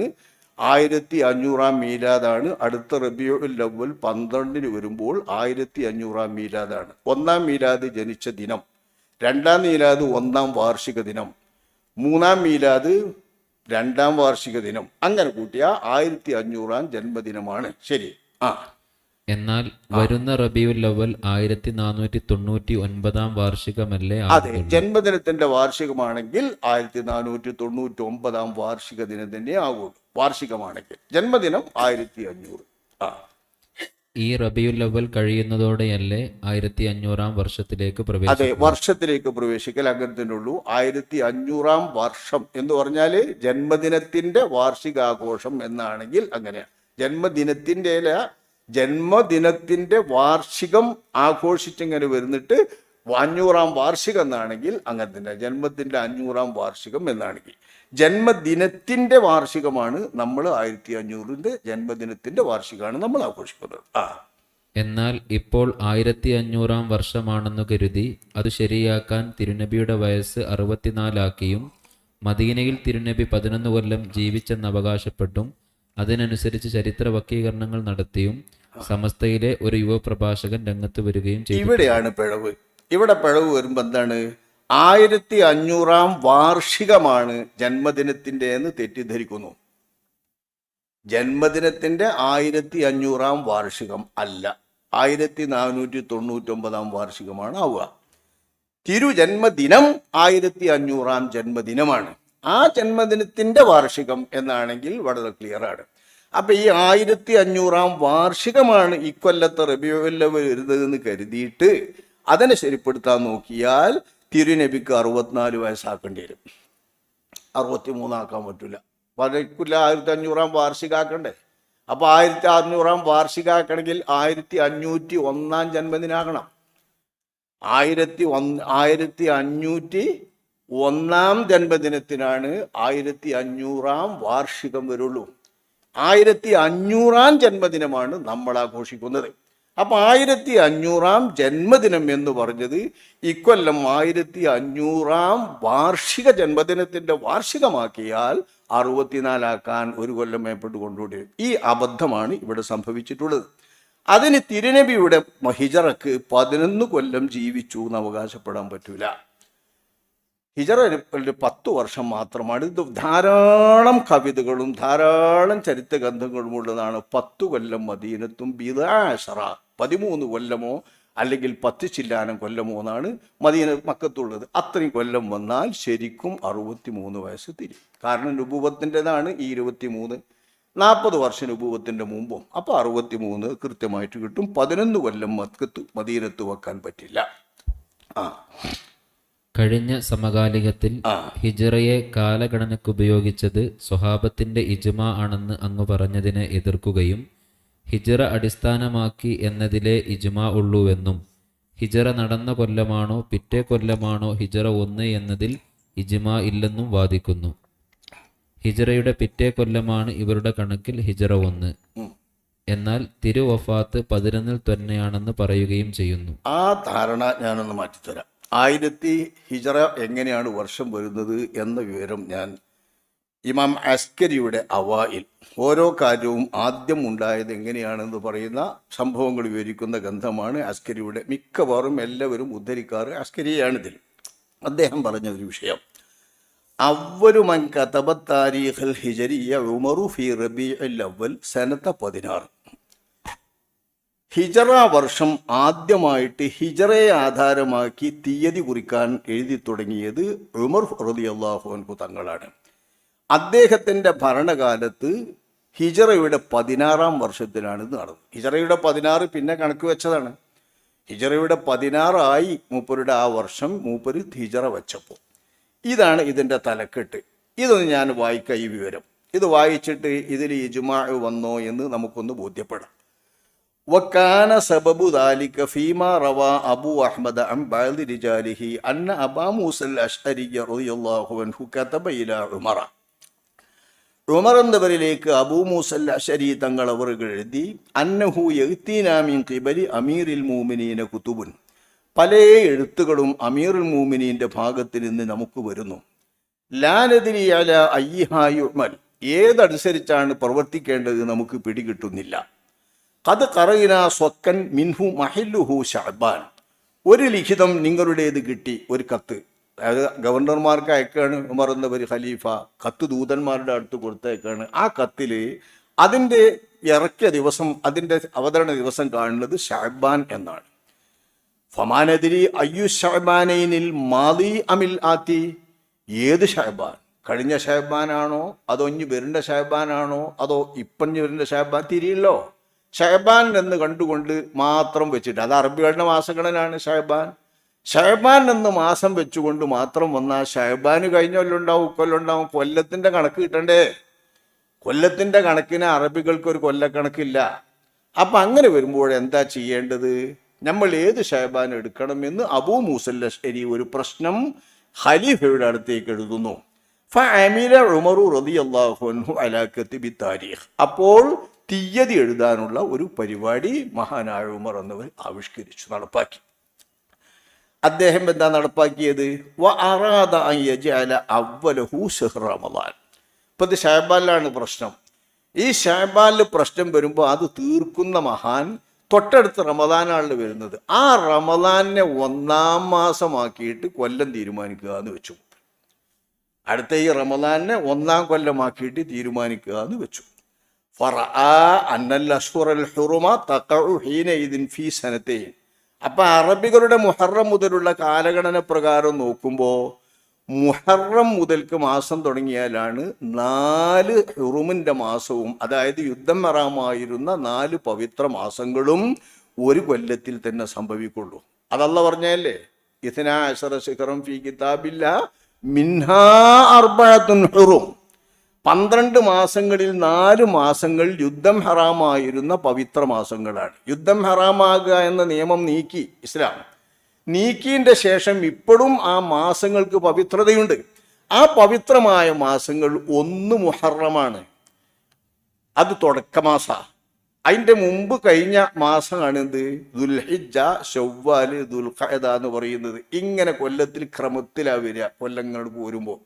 1500-ാം മീലാദാണ്. അടുത്ത റബീഉൽ അവ്വൽ 12-ന് വരുമ്പോൾ 1500-ാം മീലാദാണ്. 1-ാം മീലാദ് ജനിച്ച ദിനം, 2-ാം മീലാദ് 1-ാം വാർഷിക ദിനം, 3-ാം മീലാദ് 2-ാം വാർഷിക ദിനം. അങ്ങനെ കൂട്ടിയ 1500-ാം ജന്മദിനമാണ്. ശരി. എന്നാൽ വരുന്ന റബീഉൽ അവ്വൽ 1499-ാം വാർഷികമല്ലേ? അതെ, ജന്മദിനത്തിന്റെ വാർഷികമാണെങ്കിൽ 1499-ാം വാർഷിക ദിനം തന്നെ ആകുള്ളൂ. വാർഷികമാണെങ്കിൽ ജന്മദിനം 1500. ഈ റബീഉൽ അവ്വൽ കഴിയുന്നതോടെയല്ലേ 1500-ാം വർഷത്തിലേക്ക് പ്രവേശിക്കുക? അതെ, വർഷത്തിലേക്ക് പ്രവേശിക്കൽ അങ്ങനെ തന്നെ ഉള്ളൂ. 1500-ാം വർഷം എന്ന് പറഞ്ഞാൽ ജന്മദിനത്തിന്റെ വാർഷികാഘോഷം എന്നാണെങ്കിൽ അങ്ങനെയാണ്. ജന്മദിനത്തിന്റെ വാർഷികം ആഘോഷിച്ചിങ്ങനെ വരുന്നിട്ട് 500-ാം വാർഷികം എന്നാണെങ്കിൽ അങ്ങനെ തന്നെ. ജന്മത്തിന്റെ 500-ാം വാർഷികം എന്നാണെങ്കിൽ ജന്മദിനത്തിന്റെ വാർഷികമാണ് നമ്മൾ 1500-ന്റെ ജന്മദിനത്തിന്റെ വാർഷികമാണ് നമ്മൾ ആഘോഷിക്കുന്നത്. എന്നാൽ ഇപ്പോൾ 1500-ാം വർഷമാണെന്നു കരുതി അത് ശരിയാക്കാൻ തിരുനബിയുടെ വയസ്സ് 64 മദീനയിൽ തിരുനബി 11 കൊല്ലം ജീവിച്ചെന്ന് അവകാശപ്പെട്ടും അതിനനുസരിച്ച് ചരിത്ര വക്കീകരണങ്ങൾ നടത്തിയും സമസ്തയിലെ ഒരു യുവ പ്രഭാഷകൻ രംഗത്ത് വരികയും ചെയ്തു. ഇവിടെയാണ് പിഴവ്. ഇവിടെ പിഴവ് വരുമ്പോൾ എന്താണ്? 1500-ാം വാർഷികമാണ് ജന്മദിനത്തിൻ്റെ എന്ന് തെറ്റിദ്ധരിക്കുന്നു. ജന്മദിനത്തിൻ്റെ 1500-ാം വാർഷികം അല്ല, 1499-ാം വാർഷികമാണ് ആവുക. തിരുജന്മദിനം 1500-ാം ജന്മദിനമാണ്. ആ ജന്മദിനത്തിൻ്റെ വാർഷികം എന്നാണെങ്കിൽ വളരെ ക്ലിയറാണ്. അപ്പം ഈ 1500-ാം വാർഷികമാണ് ഇക്കൊല്ലത്തെ റബീഉൽ അവ്വൽ വരുന്നതെന്ന് കരുതിയിട്ട് അതിനെ ശരിപ്പെടുത്താൻ നോക്കിയാൽ തിരുനബിക്ക് 64 വയസ്സാക്കേണ്ടി വരും. 63 ആക്കാൻ പറ്റില്ല. പലർക്കില്ല 1500-ാം വാർഷികമാക്കണ്ടേ. അപ്പോൾ 1600-ാം വാർഷികമാക്കണമെങ്കിൽ 1501-ാം ജന്മദിനാകണം. 1501-ാം ജന്മദിനത്തിനാണ് 1500-ാം വാർഷികം വരുള്ളൂ. 1500-ാം ജന്മദിനമാണ് നമ്മൾ ആഘോഷിക്കുന്നത്. അപ്പം 1500-ാം ജന്മദിനം എന്ന് പറഞ്ഞത് ഇക്കൊല്ലം 1500-ാം വാർഷിക ജന്മദിനത്തിൻ്റെ വാർഷികമാക്കിയാൽ 64 ആക്കാൻ ഒരു കൊല്ലം മേപ്പെട്ട് കൊണ്ടുകൂടി. ഈ അബദ്ധമാണ് ഇവിടെ സംഭവിച്ചിട്ടുള്ളത്. അതിന് തിരുനബിയുടെ ഹിജറക്ക് 11 കൊല്ലം ജീവിച്ചു എന്ന് അവകാശപ്പെടാൻ പറ്റൂല. ഹിജറ 10 വർഷം മാത്രമാണ്. ഇത് ധാരാളം കവിതകളും ധാരാളം ചരിത്ര ഗ്രന്ഥങ്ങളും ഉള്ളതാണ്. 10 കൊല്ലം മദീനത്തും 13 കൊല്ലമോ അല്ലെങ്കിൽ 10 ചില്ലാനം കൊല്ലമോ എന്നാണ് മക്കത്തുള്ളത്. അത്രയും കൊല്ലം വന്നാൽ ശരിക്കും 63 വയസ്സ് തിരിയും. കാരണം നുബുവത്തിൻ്റെതാണ് ഈ 23. 40 വർഷം നുബുവത്തിൻ്റെ മുമ്പും. അപ്പോൾ 63 കൃത്യമായിട്ട് കിട്ടും. 11 കൊല്ലം മദീനത്ത് വെക്കാൻ പറ്റില്ല. കഴിഞ്ഞ സമകാലികത്തിൽ ഹിജറയെ കാലഗണനയ്ക്കുപയോഗിച്ചത് സ്വഹാബത്തിന്റെ ഇജ്മാ ആണെന്ന് അങ്ങ് പറഞ്ഞതിനെ എതിർക്കുകയും ഹിജറ അടിസ്ഥാനമാക്കി എന്നതിലെ ഇജ്മാ ഉള്ളൂവെന്നും ഹിജറ നടന്ന കൊല്ലമാണോ പിറ്റേ കൊല്ലമാണോ ഹിജറ 1 എന്നതിൽ ഇജ്മാ ഇല്ലെന്നും വാദിക്കുന്നു. ഹിജറയുടെ പിറ്റേ കൊല്ലമാണ് ഇവരുടെ കണക്കിൽ ഹിജറ 1, എന്നാൽ തിരുവഫാത്ത് 11 തന്നെയാണെന്ന് പറയുകയും ചെയ്യുന്നു. ആ ധാരണ ഞാനൊന്ന് മാറ്റിത്തരാം. ഹിജറ എങ്ങനെയാണ് വർഷം വരുന്നത് എന്ന വിവരം ഞാൻ ഇമാം അസ്കരിയുടെ അവായിൽ ഓരോ കാര്യവും ആദ്യം ഉണ്ടായത് എങ്ങനെയാണെന്ന് പറയുന്ന സംഭവങ്ങൾ വിവരിക്കുന്ന ഗ്രന്ഥമാണ് അസ്കരിയുടെ. മിക്കവാറും എല്ലാവരും ഉദ്ധരിക്കാറ് അസ്കരിയാണിതിൽ. അദ്ദേഹം പറഞ്ഞ ഒരു വിഷയം, അവ്വലു മൻ കതബ താരീഖൽ ഹിജരിയ ഉമറു ഫി റബീഉൽ അവ്വൽ സനത 16. ഹിജറ വർഷം ആദ്യമായിട്ട് ഹിജറയെ ആധാരമാക്കി തീയതി കുറിക്കാൻ എഴുതി തുടങ്ങിയത് ഉമർ റളിയല്ലാഹു അൻഹു തങ്ങളാണ്. അദ്ദേഹത്തിൻ്റെ ഭരണകാലത്ത് ഹിജറയുടെ 16-ാം വർഷത്തിലാണ് ഇത് നടന്നത്. ഹിജറയുടെ 16 പിന്നെ കണക്ക് വെച്ചതാണ്. ഹിജറയുടെ 16 ആയി മൂപ്പരുടെ ആ വർഷം മൂപ്പര് ഹിജറ വെച്ചപ്പോൾ. ഇതാണ് ഇതിൻ്റെ തലക്കെട്ട്. ഇതൊന്ന് ഞാൻ വായിക്കാം ഈ വിവരം. ഇത് വായിച്ചിട്ട് ഇതിൽ ഇജ്മാ വന്നോ എന്ന് നമുക്കൊന്ന് ബോധ്യപ്പെടാം. വക്കാന സബബു ദാലിക ഫീമാ റവാ അബൂ അഹ്മദ് അൻ ബഅദി റിജാലിഹി അന്ന അബാ മൂസൽ അശ്അരി റളിയല്ലാഹു അൻഹു കതബ ഇലാ ഉമറ. ഉമർ എന്നവരിലേക്ക് അബൂ മൂസൽ അശ്അരി തങ്ങൾ അവർ എഴുതി, അന്നഹു യഅ്തീനാ മിൻ ഖിബലി അമീറിൽ മുഅ്മിനീന കുതുബുൻ, പല എഴുത്തുകളും അമീറുൽ മുഅ്മിനീന്റെ ഭാഗത്ത് നിന്ന് നമുക്ക് വരുന്നു. ലാ നദ്രി അലാ അയ്യിഹാ യുഅ്മൽ, ഏതനുസരിച്ചാണ് പ്രവർത്തിക്കേണ്ടത് നമുക്ക് പിടികിട്ടുന്നില്ല. ഖദ് ഖറഅനാ സ്വക്കൻ മിൻഹു മഹില്ലുഹു ശഅബാൻ, ഒരു ലിഖിതം നിങ്ങളുടേത് കിട്ടി, ഒരു കത്ത്. അതായത് ഗവർണർമാർക്ക് അയക്കാണ് ഉമർ എന്നവർ ഖലീഫ, കത്ത് ദൂതന്മാരുടെ അടുത്ത് കൊടുത്തയക്കാണ്. ആ കത്തിൽ അതിൻ്റെ ഇറക്കിയ ദിവസം, അതിൻ്റെ അവതരണ ദിവസം കാണുന്നത് ശഅബാൻ എന്നാണ്. ഫമാനദിരി അയ്യു ശഅബാനൈനിൽ മാദി അമിൽ ആത്തി, ഏത് ശഅബാൻ, കഴിഞ്ഞ ശഅബാനാണോ അതോ ഇനി വരുന്ന ശഅബാനാണോ അതോ ഇപ്പം വരുന്ന ശഅബാൻ തിരിയല്ലോ. ഷഅബാൻ എന്ന് കണ്ടുകൊണ്ട് മാത്രം വെച്ചിട്ട്, അത് അറബികളുടെ മാസഗണനാണ് ഷഅബാൻ. ഷഅബാൻ എന്ന് മാസം വെച്ചുകൊണ്ട് മാത്രം വന്നാൽ ഷഅബാന് കഴിഞ്ഞ കൊല്ലുണ്ടാവും, ഇക്കൊല്ലുണ്ടാവും. കൊല്ലത്തിൻ്റെ കണക്ക് കിട്ടണ്ടേ? കൊല്ലത്തിൻ്റെ കണക്കിന് അറബികൾക്കൊരു കൊല്ലക്കണക്കില്ല. അപ്പം അങ്ങനെ വരുമ്പോൾ എന്താ ചെയ്യേണ്ടത്? നമ്മൾ ഏത് ഷഅബാൻ എടുക്കണമെന്ന് അബൂ മൂസൽ അശ്അരി ഒരു പ്രശ്നം ഖലീഫയുടെ അടുത്തേക്ക് എഴുതുന്നു. ഫഅമില ഉമറു റളിയല്ലാഹു അൻഹു അലാ കത്ബി താരീഖ്, അപ്പോൾ തീയതി എഴുതാനുള്ള ഒരു പരിപാടി മഹാനായ ഉമർ എന്നവർ ആവിഷ്കരിച്ചു, നടപ്പാക്കി. അദ്ദേഹം എന്താ നടപ്പാക്കിയത്? വ അറാദ അൻ യജഅല അവ്വലഹു ശഹ്റ റമളാൻ. ഇപ്പം ഇത് ഷഅബാനിലാണ് പ്രശ്നം. ഈ ഷഅബാനിൽ പ്രശ്നം വരുമ്പോൾ അത് തീർക്കുന്ന മഹാൻ തൊട്ടടുത്ത് റമദാനാണ് വരുന്നത്. ആ റമദാനെ 1-ാം മാസമാക്കിയിട്ട് കൊല്ലം തീരുമാനിക്കുക എന്ന് വെച്ചു. അടുത്ത ഈ റമദാനെ 1-ാം കൊല്ലമാക്കിയിട്ട് തീരുമാനിക്കുക എന്ന് വെച്ചു. അപ്പൊ അറബികളുടെ മുഹറം മുതലുള്ള കാലഗണന പ്രകാരം നോക്കുമ്പോൾ മുഹറം മുതൽക്ക് മാസം തുടങ്ങിയാലാണ് 4 ഹുറുമിന്റെ മാസവും, അതായത് യുദ്ധം ഹറാമായിരുന്ന 4 പവിത്ര മാസങ്ങളും ഒരു കൊല്ലത്തിൽ തന്നെ സംഭവിക്കുള്ളൂ. അതല്ല പറഞ്ഞല്ലേ, ഇസ്നാ അശറ ശിഖറം ഫീ കിതാബില്ലാ മിൻഹാ അർബഅത്തുൻ ഹുറും. 12 മാസങ്ങളിൽ 4 മാസങ്ങൾ യുദ്ധം ഹറാമായിരുന്ന പവിത്ര മാസങ്ങളാണ്. യുദ്ധം ഹറാമാകുക എന്ന നിയമം നീക്കി ഇസ്ലാം. നീക്കിയതിൻ്റെ ശേഷം ഇപ്പോഴും ആ മാസങ്ങൾക്ക് പവിത്രതയുണ്ട്. ആ പവിത്രമായ മാസങ്ങൾ 1 മുഹറമാണ്, അത് തുടക്കമാസ. അതിൻ്റെ മുമ്പ് കഴിഞ്ഞ മാസമാണ് എന്ത്? ദുൽഹിജ്ജ, ശവ്വാൽ, ദുൽഖഅദ എന്ന് പറയുന്നത്. ഇങ്ങനെ കൊല്ലത്തിൽ ക്രമത്തിലാണ് വരിക. കൊല്ലങ്ങൾ പോരുമ്പോൾ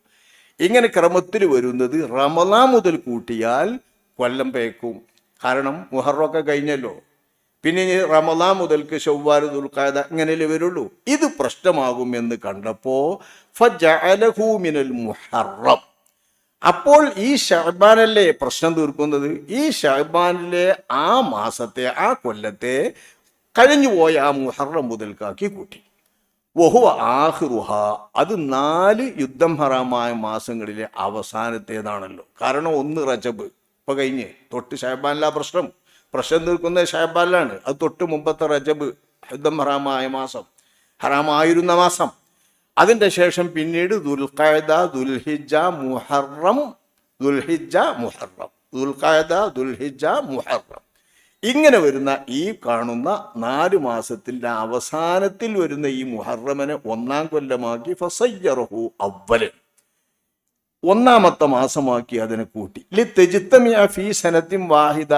ഇങ്ങനെ ക്രമത്തിൽ വരുന്നത് റമളാൻ മുതൽ കൂട്ടിയാൽ കൊല്ലം പേക്കും. കാരണം മുഹറമൊക്കെ കഴിഞ്ഞല്ലോ. പിന്നെ റമളാൻ മുതൽക്ക് ശവ്വാൽ, ദുൽഖഅദ ഇങ്ങനെയല്ലേ വരുള്ളൂ. ഇത് പ്രശ്നമാകുമെന്ന് കണ്ടപ്പോൾ ഫജഅലഹു മിനൽ മുഹറം. അപ്പോൾ ഈ ശഅബാനല്ലേ പ്രശ്നം തീർക്കുന്നത്. ഈ ശഅബാനിലെ ആ മാസത്തെ, ആ കൊല്ലത്തെ കഴിഞ്ഞുപോയ ആ മുഹറം മുതൽക്കാക്കി കൂട്ടി. വഹുവ ആഖിറുഹ, അത് 4 യുദ്ധം ഹറാമായ മാസങ്ങളിലെ അവസാനത്തേതാണല്ലോ. കാരണം 1 റജബ് ഇപ്പൊ കഴിഞ്ഞ്, തൊട്ട് ശഅബാനിലാ പ്രശ്നം തീർക്കുന്നത് ശഅബാനിലാണ്. അത് തൊട്ട് മുമ്പത്തെ റജബ് യുദ്ധം ഹറാമായ മാസം, ഹറാമായിരുന്ന മാസം. അതിൻ്റെ ശേഷം പിന്നീട് ദുൽഖഅദ, ദുൽഹിജ്ജ, മുഹറം, ദുൽഹിജ്ജ, മുഹറം, ദുൽഖഅദ, ദുൽഹിജ്ജ, മുഹറം. ഇങ്ങനെ വരുന്ന ഈ കാണുന്ന 4 മാസത്തിൻ്റെ അവസാനത്തിൽ വരുന്ന ഈ മുഹറമിനെ 1-ാം കൊല്ലമാക്കി ഫസയ്യറഹു അവ്വലൻ, 1-ാമത്തെ മാസമാക്കി അതിനെ കൂട്ടി. ലിതജ്തമിഅ ഫീ സനത്തിൻ വാഹിദ,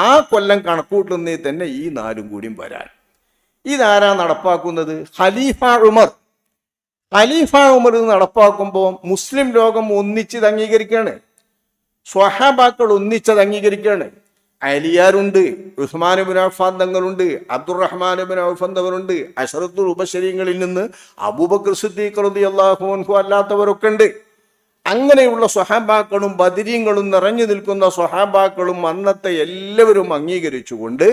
ആ കൊല്ലം കണക്കൂട്ടുന്നതിൽ തന്നെ ഈ 4 കൂടിയും വരാൻ. ഇതാരാ നടപ്പാക്കുന്നത്? ഖലീഫ ഉമർ. ഖലീഫ ഉമർ നടപ്പാക്കുമ്പോൾ മുസ്ലിം ലോകം ഒന്നിച്ചത് അംഗീകരിക്കുകയാണ്. സ്വഹാബാക്കൾ ഒന്നിച്ചത് അംഗീകരിക്കുകയാണ്. അലിയാരുണ്ട്, ഉസ്മാൻ ഇബ്നു അഫ്ഫാൻ തങ്ങളുണ്ട്, അബ്ദുറഹ്മാൻ ഇബ്നു ഔഫ് തങ്ങളുണ്ട്, അശറത്തുൽ മുബശ്ശരീങ്ങളിൽ നിന്ന് അബൂബക്കർ സിദ്ദീഖ് റളിയല്ലാഹു അൻഹു അല്ലാത്തവരൊക്കെ ഉണ്ട്. അങ്ങനെയുള്ള സ്വഹാബാക്കളും ബദരീങ്ങളും നിറഞ്ഞു നിൽക്കുന്ന സ്വഹാബാക്കളും അന്നത്തെ എല്ലാവരും അംഗീകരിച്ചുകൊണ്ട്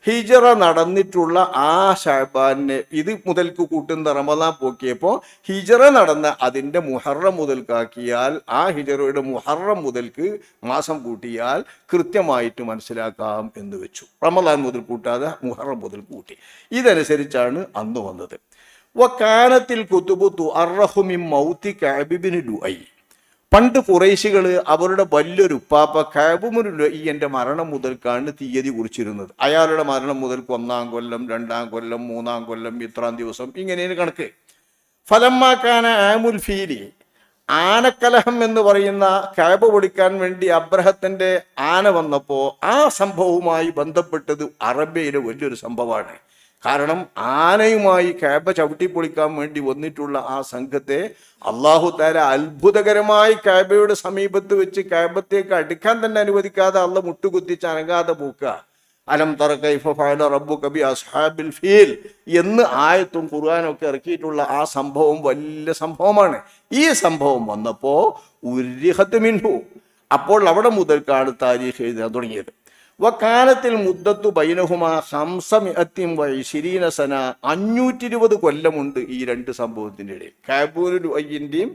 ഹിജറ നടന്നിട്ടുള്ള ആ ശഅബാനെ ഇത് മുതൽക്ക് കൂട്ടുന്ന റമളാൻ പോക്കിയപ്പോൾ ഹിജറ നടന്ന അതിൻ്റെ മുഹറം മുതൽക്കാക്കിയാൽ, ആ ഹിജറയുടെ മുഹറം മുതൽക്ക് മാസം കൂട്ടിയാൽ കൃത്യമായിട്ട് മനസ്സിലാക്കാം എന്ന് വെച്ചു. റമളാൻ മുതൽ കൂട്ടാതെ മുഹറം മുതൽ കൂട്ടി. ഇതനുസരിച്ചാണ് അന്ന് വന്നത്. വകാനത്തിൽ കുതുബു തുഅറഹു മിൻ മൗതി കഅബ് ഇബ്നു ലുഅയ്. പണ്ട് ഖുറൈശികൾ അവരുടെ വലിയൊരു ഉപ്പാപ്പ കഅബ് ഇബ്നു ലുഅയ്യിന്റെ മരണം മുതൽക്കാണ് തീയതി കുറിച്ചിരുന്നത്. അയാളുടെ മരണം മുതൽക്ക് 1-ാം കൊല്ലം, 2-ാം കൊല്ലം, 3-ാം കൊല്ലം, ഇത്രാം ദിവസം, ഇങ്ങനെയാണ് കണക്ക്. ഫലമ്മാക്കാന ആമുൽ ഫീലി, ആനക്കലഹം എന്ന് പറയുന്ന കഅബ പൊളിക്കാൻ വേണ്ടി അബ്രഹത്തിന്റെ ആന വന്നപ്പോൾ ആ സംഭവവുമായി ബന്ധപ്പെട്ടത് അറബിയയിലെ വലിയൊരു സംഭവമാണ്. കാരണം ആനയുമായി കഅബ ചവിട്ടിപ്പൊളിക്കാൻ വേണ്ടി വന്നിട്ടുള്ള ആ സംഘത്തെ അല്ലാഹു തആല അത്ഭുതകരമായി കഅബയുടെ സമീപത്ത് വെച്ച് കഅബത്തേക്ക് അടുക്കാൻ തന്നെ അനുവദിക്കാതെ അള്ളാഹ് മുട്ടുകുത്തിച്ച് അനങ്ങാതെ പോക്കുക. അലം തറ കൈഫ ഫഅല റബ്ബുക ബി അസ്ഹാബിൽ ഫീൽ എന്ന് ആയത്തും ഖുർആനൊക്കെ ഇറക്കിയിട്ടുള്ള ആ സംഭവം വലിയ സംഭവമാണ്. ഈ സംഭവം വന്നപ്പോൾ ഉരിഹത്ത് മിൻഹു, അപ്പോൾ അവിടെ മുതൽക്കാണ് താരീഖ് എഴുതാൻ തുടങ്ങിയത്. വക്കാലത്തിൽ മുദ്ദത്തു ബൈനഹുമാ 520 സന, 520 കൊല്ലമുണ്ട് ഈ 2 സംഭവത്തിൻ്റെ ഇടയിൽ. കഅബ് ലുഅയ്യിന്റെയും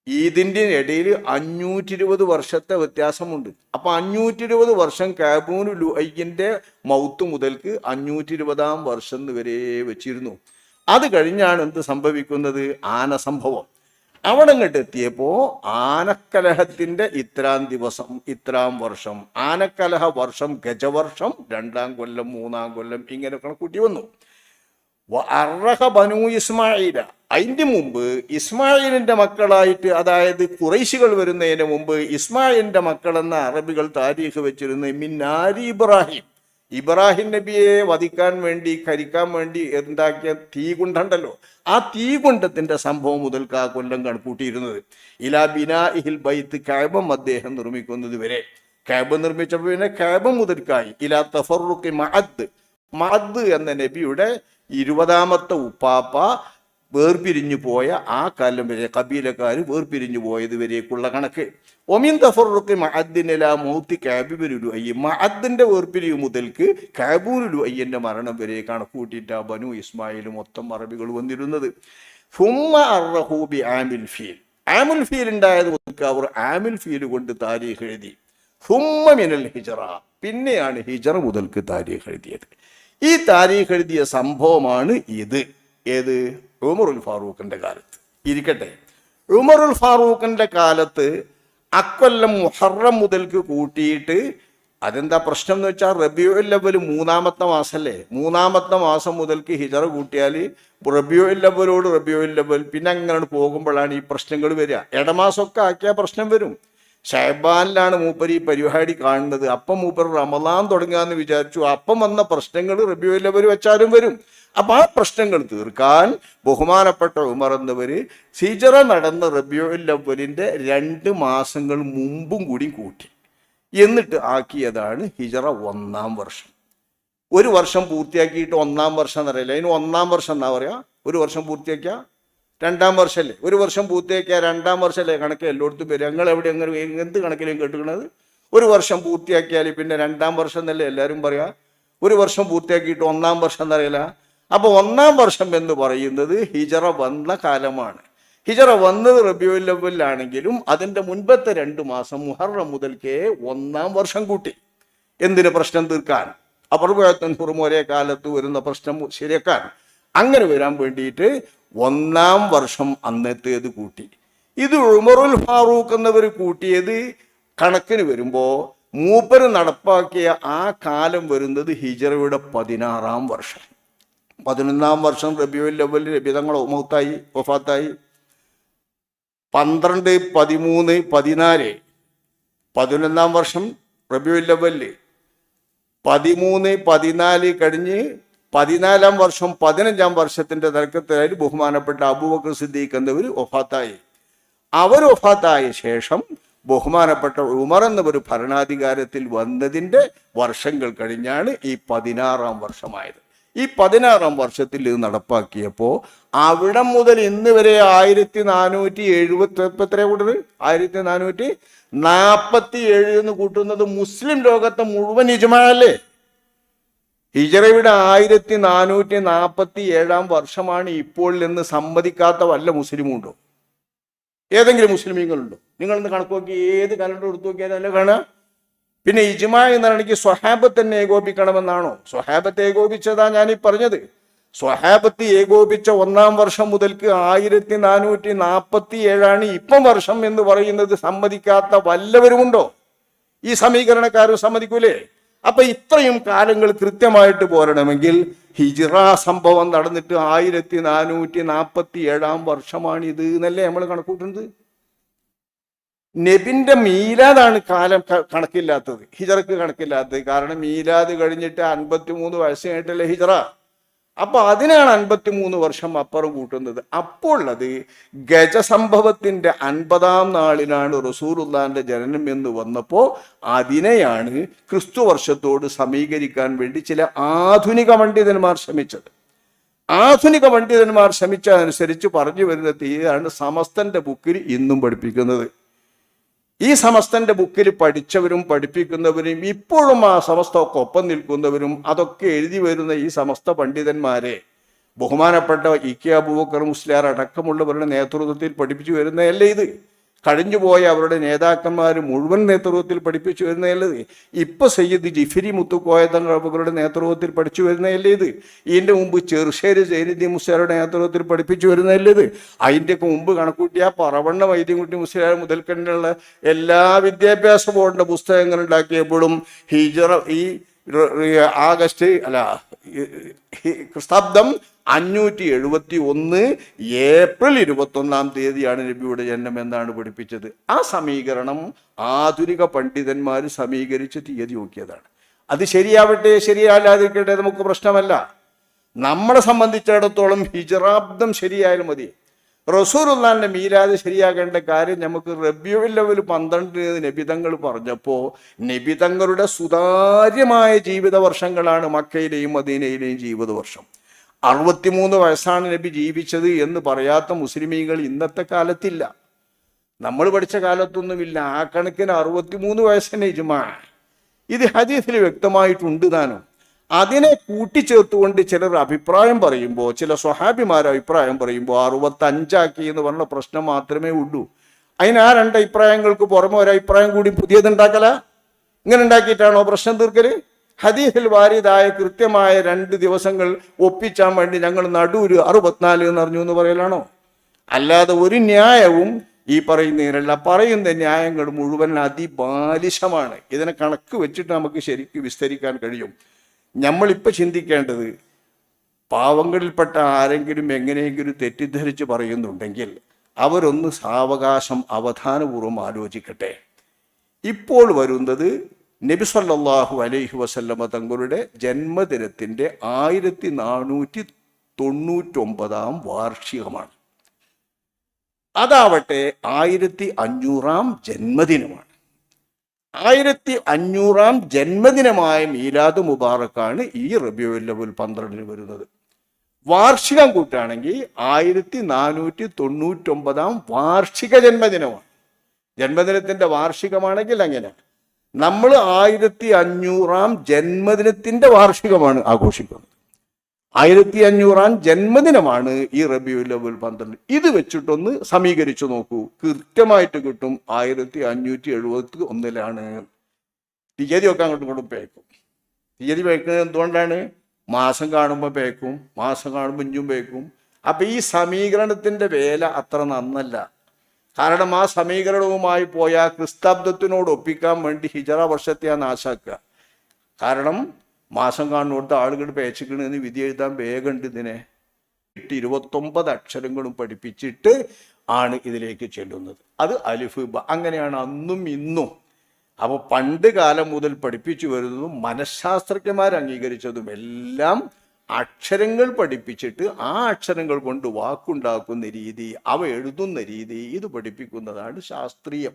ഈദിൻ്റെയും ഇടയിൽ 520 വർഷത്തെ വ്യത്യാസമുണ്ട്. അപ്പൊ 520 വർഷം കഅബ് ലുഅയ്യിന്റെ മൗത്ത് മുതൽക്ക് 520-ാം വർഷം വരെ വെച്ചിരുന്നു. അത് കഴിഞ്ഞാണ് എന്ത് സംഭവിക്കുന്നത്? ആന സംഭവം. അവിടെ അങ്ങോട്ട് എത്തിയപ്പോൾ ആനക്കലഹത്തിന്റെ ഇത്രാം ദിവസം, ഇത്രാം വർഷം, ആനക്കലഹ വർഷം, ഗജവർഷം, 2-ാം കൊല്ലം, 3-ാം കൊല്ലം, ഇങ്ങനെ കണക്കൂട്ടി വന്നു. അർറഹ ബനു ഇസ്മായില, അതിൻ്റെ മുമ്പ് ഇസ്മായിലിന്റെ മക്കളായിട്ട്, അതായത് ഖുറൈശികൾ വരുന്നതിന് മുമ്പ് ഇസ്മായിലിന്റെ മക്കളെന്ന അറബികൾ താരീഖ് വെച്ചിരുന്ന മിന്നാരി ഇബ്രാഹിം, ഇബ്രാഹിം നബിയെ വധിക്കാൻ വേണ്ടി, കരിക്കാൻ വേണ്ടി ഉണ്ടാക്കിയ തീകുണ്ടല്ലോ, ആ തീകുണ്ടത്തിന്റെ സംഭവം മുതൽക്ക് ആ കൊല്ലം കണക്കൂട്ടിയിരുന്നത്. ഇലാ ബിനാഇഹിൽ ബൈത്ത്, കഅബ അദ്ദേഹം നിർമ്മിക്കുന്നത് വരെ. കഅബ നിർമ്മിച്ചപ്പോൾ പിന്നെ കഅബ മുതൽക്കായി. ഇലാ തഫറുഖി മഅദ്, മഅദ് എന്ന നബിയുടെ 20-ാമത്തെ ഉപ്പാപ്പ വേർപിരിഞ്ഞു പോയ ആ കാലം വരെ കബീലക്കാർ വേർപിരിഞ്ഞു പോയത് വരേക്കുള്ള കണക്ക്. ഒമിൻ തഫറുഖി മഅദ്ദിനില മൗത്തി കഅബിബിനുൽ അയ്യ, മഅദ്ദിന്റെ വേർപിരിവ് മുതൽക്ക് കഅബൂനുൽ അയ്യന്റെ മരണം വരെ കണക്ക് കൂട്ടിയിട്ടാ ബനു ഇസ്മായിൽ മൊത്തം അറബികൾ വന്നിരുന്നത്. ഫുമ്മ അർറഹു ബി ആമിൽ ഫീൽ, ആമുൽ ഫീൽ ഉണ്ടായത് മുതൽക്ക് അവർ ആമിൽ ഫീൽ കൊണ്ട് താരീഖ് എഴുതി. ഫുമ്മ മിനൽ ഹിജറ, പിന്നെയാണ് ഹിജറ മുതൽക്ക് താരീഖ് എഴുതിയത്. ഈ താരീഖ് എഴുതിയ സംഭവമാണ് ഇത്. ഏത്? ഉമറുൽ ഫാറൂഖിന്റെ കാലത്ത്. ഇരിക്കട്ടെ, ഉമറുൽ ഫാറൂഖിന്റെ കാലത്ത് അക്കൊല്ലം മുഹറം മുതൽക്ക് കൂട്ടിയിട്ട് അതെന്താ പ്രശ്നം എന്ന് വെച്ചാൽ റബീഉൽ അവ്വൽ മൂന്നാമത്തെ മാസമല്ലേ, മൂന്നാമത്തെ മാസം മുതൽക്ക് ഹിജറ കൂട്ടിയാൽ റബീഉൽ അവ്വലോട് റബീഉൽ അവ്വൽ പിന്നെ അങ്ങനെ പോകുമ്പോഴാണ് ഈ പ്രശ്നങ്ങൾ വരിക. ഇടമാസമൊക്കെ ആക്കിയാൽ പ്രശ്നം വരും. ഷഅബാനിലാണ് മൂപ്പർ ഈ പരിപാടി കാണുന്നത്. അപ്പം മൂപ്പർ റമളാൻ തുടങ്ങാന്ന് വിചാരിച്ചു. അപ്പം വന്ന പ്രശ്നങ്ങൾ റബീഉൽ അവ്വൽ വെച്ചാലും വരും. അപ്പൊ ആ പ്രശ്നങ്ങൾ തീർക്കാൻ ബഹുമാനപ്പെട്ട ഉമർ എന്നവര് ഹിജറ നടന്ന റബീഉൽ അവ്വലിന്റെ 2 മാസങ്ങൾ മുമ്പും കൂടി കൂട്ടി. എന്നിട്ട് ആക്കിയതാണ് ഹിജറ 1-ാം വർഷം. ഒരു വർഷം പൂർത്തിയാക്കിയിട്ട് 1-ാം വർഷം എന്നറിയില്ല, അതിന് 1-ാം വർഷം എന്നാ പറയാ. ഒരു വർഷം പൂർത്തിയാക്കിയ 2-ാം വർഷമല്ലേ, ഒരു വർഷം പൂർത്തിയാക്കിയ 2-ാം വർഷമല്ലേ കണക്ക് എല്ലായിടത്തും വരും. ഞങ്ങൾ എവിടെ എങ്ങനെ എന്ത് കണക്കിലും കേട്ടുക്കണത്? ഒരു വർഷം പൂർത്തിയാക്കിയാൽ പിന്നെ 2-ാം വർഷം എന്നല്ലേ എല്ലാവരും പറയാ. ഒരു വർഷം പൂർത്തിയാക്കിയിട്ട് 1-ാം വർഷം എന്നറിയില്ല. അപ്പൊ 1-ാം വർഷം എന്ന് പറയുന്നത് ഹിജറ വന്ന കാലമാണ്. ഹിജറ വന്നത് റബീഉൽ അവ്വലിലാണെങ്കിലും അതിന്റെ മുൻപത്തെ 2 മാസം മുഹറം മുതൽക്കേ 1-ാം വർഷം കൂട്ടി. എന്തിന്? പ്രശ്നം തീർക്കാൻ. അപർവത്തൻഹുറും ഒരേ കാലത്ത് വരുന്ന പ്രശ്നം ശരിയാക്കാൻ. അങ്ങനെ വരാൻ വേണ്ടിയിട്ട് 1-ാം വർഷം അന്നത്തേത് കൂട്ടി. ഇത് ഉമറുൽ ഫാറൂഖ് എന്നവർ കൂട്ടിയത് കണക്കിന് വരുമ്പോ മൂപ്പര് നടപ്പാക്കിയ ആ കാലം വരുന്നത് ഹിജറയുടെ 16-ാം വർഷം. 11-ാം വർഷം റബീഉൽ അവ്വൽ നബി തങ്ങൾ മൗത്തായി, വഫാത്തായി. 12, 13, 14 11-ാം വർഷം റബീഉൽ അവ്വൽ. 13, 14 കഴിഞ്ഞ് 14-ാം വർഷം 15-ാം വർഷത്തിന്റെ തർക്കത്തിലായി ബഹുമാനപ്പെട്ട അബൂബക്കർ സിദ്ദീഖ് എന്നവർ വഫാത്തായി. അവർ വഫാത്തായ ശേഷം ബഹുമാനപ്പെട്ട ഉമർ എന്നവർ ഭരണാധികാരത്തിൽ വന്നതിന്റെ വർഷങ്ങൾ കഴിഞ്ഞാണ് ഈ 16-ാം വർഷമായത്. ഈ 16-ാം വർഷത്തിൽ ഇത് നടപ്പാക്കിയപ്പോൾ അവിടെ മുതൽ ഇന്ന് വരെ 1470 കൂട്ടത് 1447 എന്ന് കൂട്ടുന്നത് മുസ്ലിം ലോകത്തെ മുഴുവൻ ഇജ്മാഅല്ലേ. ഹിജറയുടെ 1447-ാം വർഷമാണ് ഇപ്പോൾ എന്ന് സമ്മതിക്കാത്ത വല്ല മുസ്ലിമുണ്ടോ? ഏതെങ്കിലും മുസ്ലിമീങ്ങളുണ്ടോ? നിങ്ങളൊന്ന് കണക്ക് നോക്കി, ഏത് കലണ്ടർ എടുത്തു നോക്കിയാലല്ല കാണുക. പിന്നെ ഇജ്മാ എന്നാണെങ്കിൽ സ്വഹാബത്ത് തന്നെ ഏകോപിക്കണമെന്നാണോ? സ്വഹാബത്ത് ഏകോപിച്ചതാ ഞാനീ പറഞ്ഞത്. സ്വഹാബത്ത് ഏകോപിച്ച 1-ാം വർഷം മുതൽക്ക് 1447 ഇപ്പം വർഷം എന്ന് പറയുന്നത് സമ്മതിക്കാത്ത വല്ലവരുമുണ്ടോ? ഈ സമീകരണക്കാരും സമ്മതിക്കൂലേ? അപ്പൊ ഇത്രയും കാലങ്ങൾ കൃത്യമായിട്ട് പോരണമെങ്കിൽ ഹിജ്റ സംഭവം നടന്നിട്ട് 1447-ാം വർഷമാണിത് എന്നല്ലേ നമ്മൾ കണക്കൂട്ടുന്നത്. നബിന്റെ മീലാദാണ് കാലം കണക്കില്ലാത്തത്, ഹിജറക്ക് കണക്കില്ലാത്തത്. കാരണം മീലാദ് കഴിഞ്ഞിട്ട് 53 വയസ്സ് കഴിഞ്ഞിട്ടല്ലേ ഹിജറ. അപ്പൊ അതിനാണ് 53 വർഷം അപ്പുറം കൂട്ടുന്നത്. അപ്പോൾ അത് ഗജസംഭവത്തിന്റെ 50-ാം നാളിലാണ് റസൂലുള്ളാഹിന്റെ ജനനം എന്ന് വന്നപ്പോൾ അതിനെയാണ് ക്രിസ്തു വർഷത്തോട് സമീകരിക്കാൻ വേണ്ടി ചില ആധുനിക പണ്ഡിതന്മാർ ശ്രമിച്ചത്. ആധുനിക പണ്ഡിതന്മാർ ശ്രമിച്ചതനുസരിച്ച് പറഞ്ഞു വരുന്ന തീയതിയാണ് സമസ്തന്റെ ബുക്കിൽ ഇന്നും പഠിപ്പിക്കുന്നത്. ഈ സമസ്തന്റെ ബുക്കിൽ പഠിച്ചവരും പഠിപ്പിക്കുന്നവരും ഇപ്പോഴും ആ സമസ്തക്കൊപ്പം നിൽക്കുന്നവരും അതൊക്കെ എഴുതി വരുന്ന ഈ സമസ്ത പണ്ഡിതന്മാരെ ബഹുമാനപ്പെട്ട ഇ.കെ. അബൂബക്കർ മുസ്ലിയാർ അടക്കമുള്ളവരുടെ നേതൃത്വത്തിൽ പഠിപ്പിച്ചു വരുന്നതല്ലേ ഇത്. കഴിഞ്ഞുപോയ അവരുടെ നേതാക്കന്മാർ മുഴുവൻ നേതൃത്വത്തിൽ പഠിപ്പിച്ചു വരുന്നതല്ലത്. ഇപ്പൊ സയ്യിദ് ജിഫിരി മുത്തുക്കോയ തങ്ങളുടെ നേതൃത്വത്തിൽ പഠിച്ചു വരുന്നതല്ലേ ഇത്. ഇതിന്റെ മുമ്പ് ചെറുശ്ശേരി സൈനുദ്ദീൻ മുസ്ലിയാരുടെ നേതൃത്വത്തിൽ പഠിപ്പിച്ചു വരുന്നതല്ലേ ഇത്. അതിൻ്റെയൊക്കെ മുമ്പ് കണക്കൂട്ടിയ പറവണ്ണ വൈദ്യൻകുട്ടി മുസ്ലിയാർ മുതൽക്കണ്ടുള്ള എല്ലാ വിദ്യാഭ്യാസ ബോർഡിന്റെ പുസ്തകങ്ങൾ ഉണ്ടാക്കിയപ്പോഴും ഹിജറ ഈ ആഗസ്റ്റ് അല്ല ക്രിസ്താബ്ദം 571 ഏപ്രിൽ 21-ാം തീയതിയാണ് നബിയുടെ ജനനം എന്നാണ് പഠിപ്പിച്ചത്. ആ സമീകരണം ആധുനിക പണ്ഡിതന്മാർ സമീകരിച്ച് തീയതി നോക്കിയതാണ്. അത് ശരിയാവട്ടെ ശരിയല്ലാതിരിക്കട്ടെ നമുക്ക് പ്രശ്നമല്ല. നമ്മളെ സംബന്ധിച്ചിടത്തോളം ഹിജറാബ്ദം ശരിയായാലും മതി. റസൂലുള്ളാഹിന്റെ മീലാദ് ശരിയാകേണ്ട കാര്യം നമുക്ക് റബീഉൽ അവ്വൽ 12 നബിതങ്ങൾ പറഞ്ഞപ്പോൾ നബിതങ്ങളുടെ സുതാര്യമായ ജീവിത വർഷങ്ങളാണ് മക്കയിലെയും മദീനയിലെയും ജീവിത വർഷം. 63 വയസ്സാണ് നബി ജീവിച്ചത് എന്ന് പറയാത്ത മുസ്ലിമീങ്ങൾ ഇന്നത്തെ കാലത്തില്ല. നമ്മൾ പഠിച്ച കാലത്തൊന്നുമില്ല. ആ കണക്കിന് 63 വയസ്സിന് ഇജ്മാ. ഇത് ഹദീസിൽ വ്യക്തമായിട്ടുണ്ട് താനും. അതിനെ കൂട്ടിച്ചേർത്തുകൊണ്ട് ചിലർ അഭിപ്രായം പറയുമ്പോൾ, ചില സ്വഹാബിമാർ അഭിപ്രായം പറയുമ്പോൾ 65 എന്ന് പറഞ്ഞ പ്രശ്നം മാത്രമേ ഉള്ളൂ. അതിന് ആ 2 അഭിപ്രായങ്ങൾക്ക് പുറമെ ഒരഭിപ്രായം കൂടി പുതിയതുണ്ടാക്കല. ഇങ്ങനെ ഉണ്ടാക്കിയിട്ടാണോ പ്രശ്നം തീർക്കല്? ഹദീസിൽ വാരിതായ കൃത്യമായ 2 ദിവസങ്ങൾ ഒപ്പിച്ചാൻ വേണ്ടി ഞങ്ങൾ നടൂര് 64 എന്ന് അറിഞ്ഞു എന്ന് പറയലാണോ? അല്ലാതെ ഒരു ന്യായവും ഈ പറയുന്നതിനല്ല. പറയുന്ന ന്യായങ്ങൾ മുഴുവൻ അതിബാലിശമാണ്. ഇതിനെ കണക്ക് വെച്ചിട്ട് നമുക്ക് ശരിക്കും വിസ്തരിക്കാൻ കഴിയും. നമ്മളിപ്പോൾ ചിന്തിക്കേണ്ടത്, പാവങ്ങളിൽപ്പെട്ട ആരെങ്കിലും എങ്ങനെയെങ്കിലും തെറ്റിദ്ധരിച്ച് പറയുന്നുണ്ടെങ്കിൽ അവരൊന്ന് സാവകാശം അവധാനപൂർവ്വം ആലോചിക്കട്ടെ. ഇപ്പോൾ വരുന്നത് നബി സല്ലല്ലാഹു അലൈഹി വസല്ലമ തങ്ങളുടെ ജന്മദിനത്തിൻ്റെ 1499 വാർഷികമാണ്. അതാവട്ടെ 1500 ജന്മദിനമാണ്. 1500 ജന്മദിനമായ മീലാദ് മുബാറക്കാണ് ഈ റബീഉൽ അവ്വൽ 12 വരുന്നത്. വാർഷികം കൂട്ടാണെങ്കിൽ 1499 വാർഷിക ജന്മദിനമാണ്. ജന്മദിനത്തിന്റെ വാർഷികമാണെങ്കിൽ അങ്ങനെ. നമ്മൾ 1500 ജന്മദിനത്തിന്റെ വാർഷികമാണ് ആഘോഷിക്കുന്നത്. 1500 ജന്മദിനമാണ് ഈ റബീഉൽ അവ്വൽ 12. ഇത് വെച്ചിട്ടൊന്ന് സമീകരിച്ചു നോക്കൂ, കൃത്യമായിട്ട് കിട്ടും 1571 തീയതിയൊക്കെ അങ്ങോട്ടും ഇങ്ങോട്ടും പേക്കും. തീയതി പേക്കുന്നത് എന്തുകൊണ്ടാണ്? മാസം കാണുമ്പോൾ പേക്കും, മാസം കാണുമ്പോൾ ഇഞ്ചും പേക്കും. അപ്പൊ ഈ സമീകരണത്തിന്റെ വേല അത്ര നന്നല്ല. കാരണം ആ സമീകരണവുമായി പോയ ക്രിസ്താബ്ദത്തിനോട് ഒപ്പിക്കാൻ വേണ്ടി ഹിജറ വർഷത്തെ നാശാക്കുക. കാരണം മാസം കാണുന്നിടത്ത് ആളുകൾ പേച്ചിക്കണെന്ന് വിധി എഴുതാൻ വേഗമുണ്ട്. ഇതിനെ 29 അക്ഷരങ്ങളും പഠിപ്പിച്ചിട്ട് ആണ് ഇതിലേക്ക് ചെല്ലുന്നത്. അത് അലിഫ് ബ. അങ്ങനെയാണ് അന്നും ഇന്നും. അപ്പോൾ പണ്ട് കാലം മുതൽ പഠിപ്പിച്ചു വരുന്നതും മനഃശാസ്ത്രജ്ഞന്മാർ അംഗീകരിച്ചതും എല്ലാം അക്ഷരങ്ങൾ പഠിപ്പിച്ചിട്ട് ആ അക്ഷരങ്ങൾ കൊണ്ട് വാക്കുണ്ടാക്കുന്ന രീതി, അവ എഴുതുന്ന രീതി, ഇത് പഠിപ്പിക്കുന്നതാണ് ശാസ്ത്രീയം.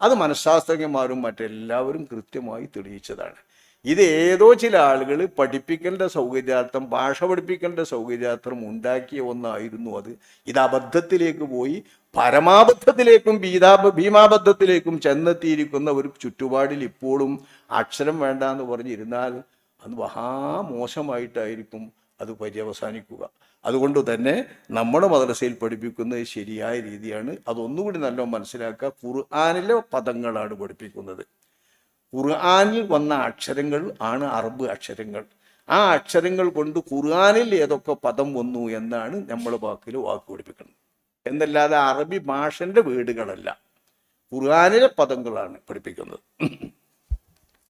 അത് മനഃശാസ്ത്രജ്ഞന്മാരും മറ്റെല്ലാവരും കൃത്യമായി തെളിയിച്ചതാണ്. ഇത് ഏതോ ചില ആളുകൾ പഠിപ്പിക്കലിൻ്റെ സൗകര്യാർത്ഥം, ഭാഷ പഠിപ്പിക്കലിൻ്റെ സൗകര്യാർത്ഥം ഉണ്ടാക്കിയ ഒന്നായിരുന്നു അത്. ഇത് അബദ്ധത്തിലേക്ക് പോയി പരമാബദ്ധത്തിലേക്കും ഭീമാബദ്ധത്തിലേക്കും ചെന്നെത്തിയിരിക്കുന്ന ഒരു ചുറ്റുപാടിൽ ഇപ്പോഴും അക്ഷരം വേണ്ട എന്ന് പറഞ്ഞിരുന്നാൽ അത് മഹാമോശമായിട്ടായിരിക്കും അത് പര്യവസാനിക്കുക. അതുകൊണ്ട് തന്നെ നമ്മുടെ മദ്രസയിൽ പഠിപ്പിക്കുന്നത് ശരിയായ രീതിയാണ്. അതൊന്നുകൂടി നല്ല മനസ്സിലാക്കുക. ഖുർആനിലെ പദങ്ങളാണ് പഠിപ്പിക്കുന്നത്. ഖുർആനിൽ വന്ന അക്ഷരങ്ങൾ ആണ് അറബ് അക്ഷരങ്ങൾ. ആ അക്ഷരങ്ങൾ കൊണ്ട് ഖുർആനിൽ ഏതൊക്കെ പദം വന്നു എന്നാണ് നമ്മൾ വാക്കിൽ വാക്ക് പഠിപ്പിക്കുന്നത്. എന്നല്ലാതെ അറബി ഭാഷന്റെ വീടുകളല്ല, ഖുർആനിലെ പദങ്ങളാണ് പഠിപ്പിക്കുന്നത്.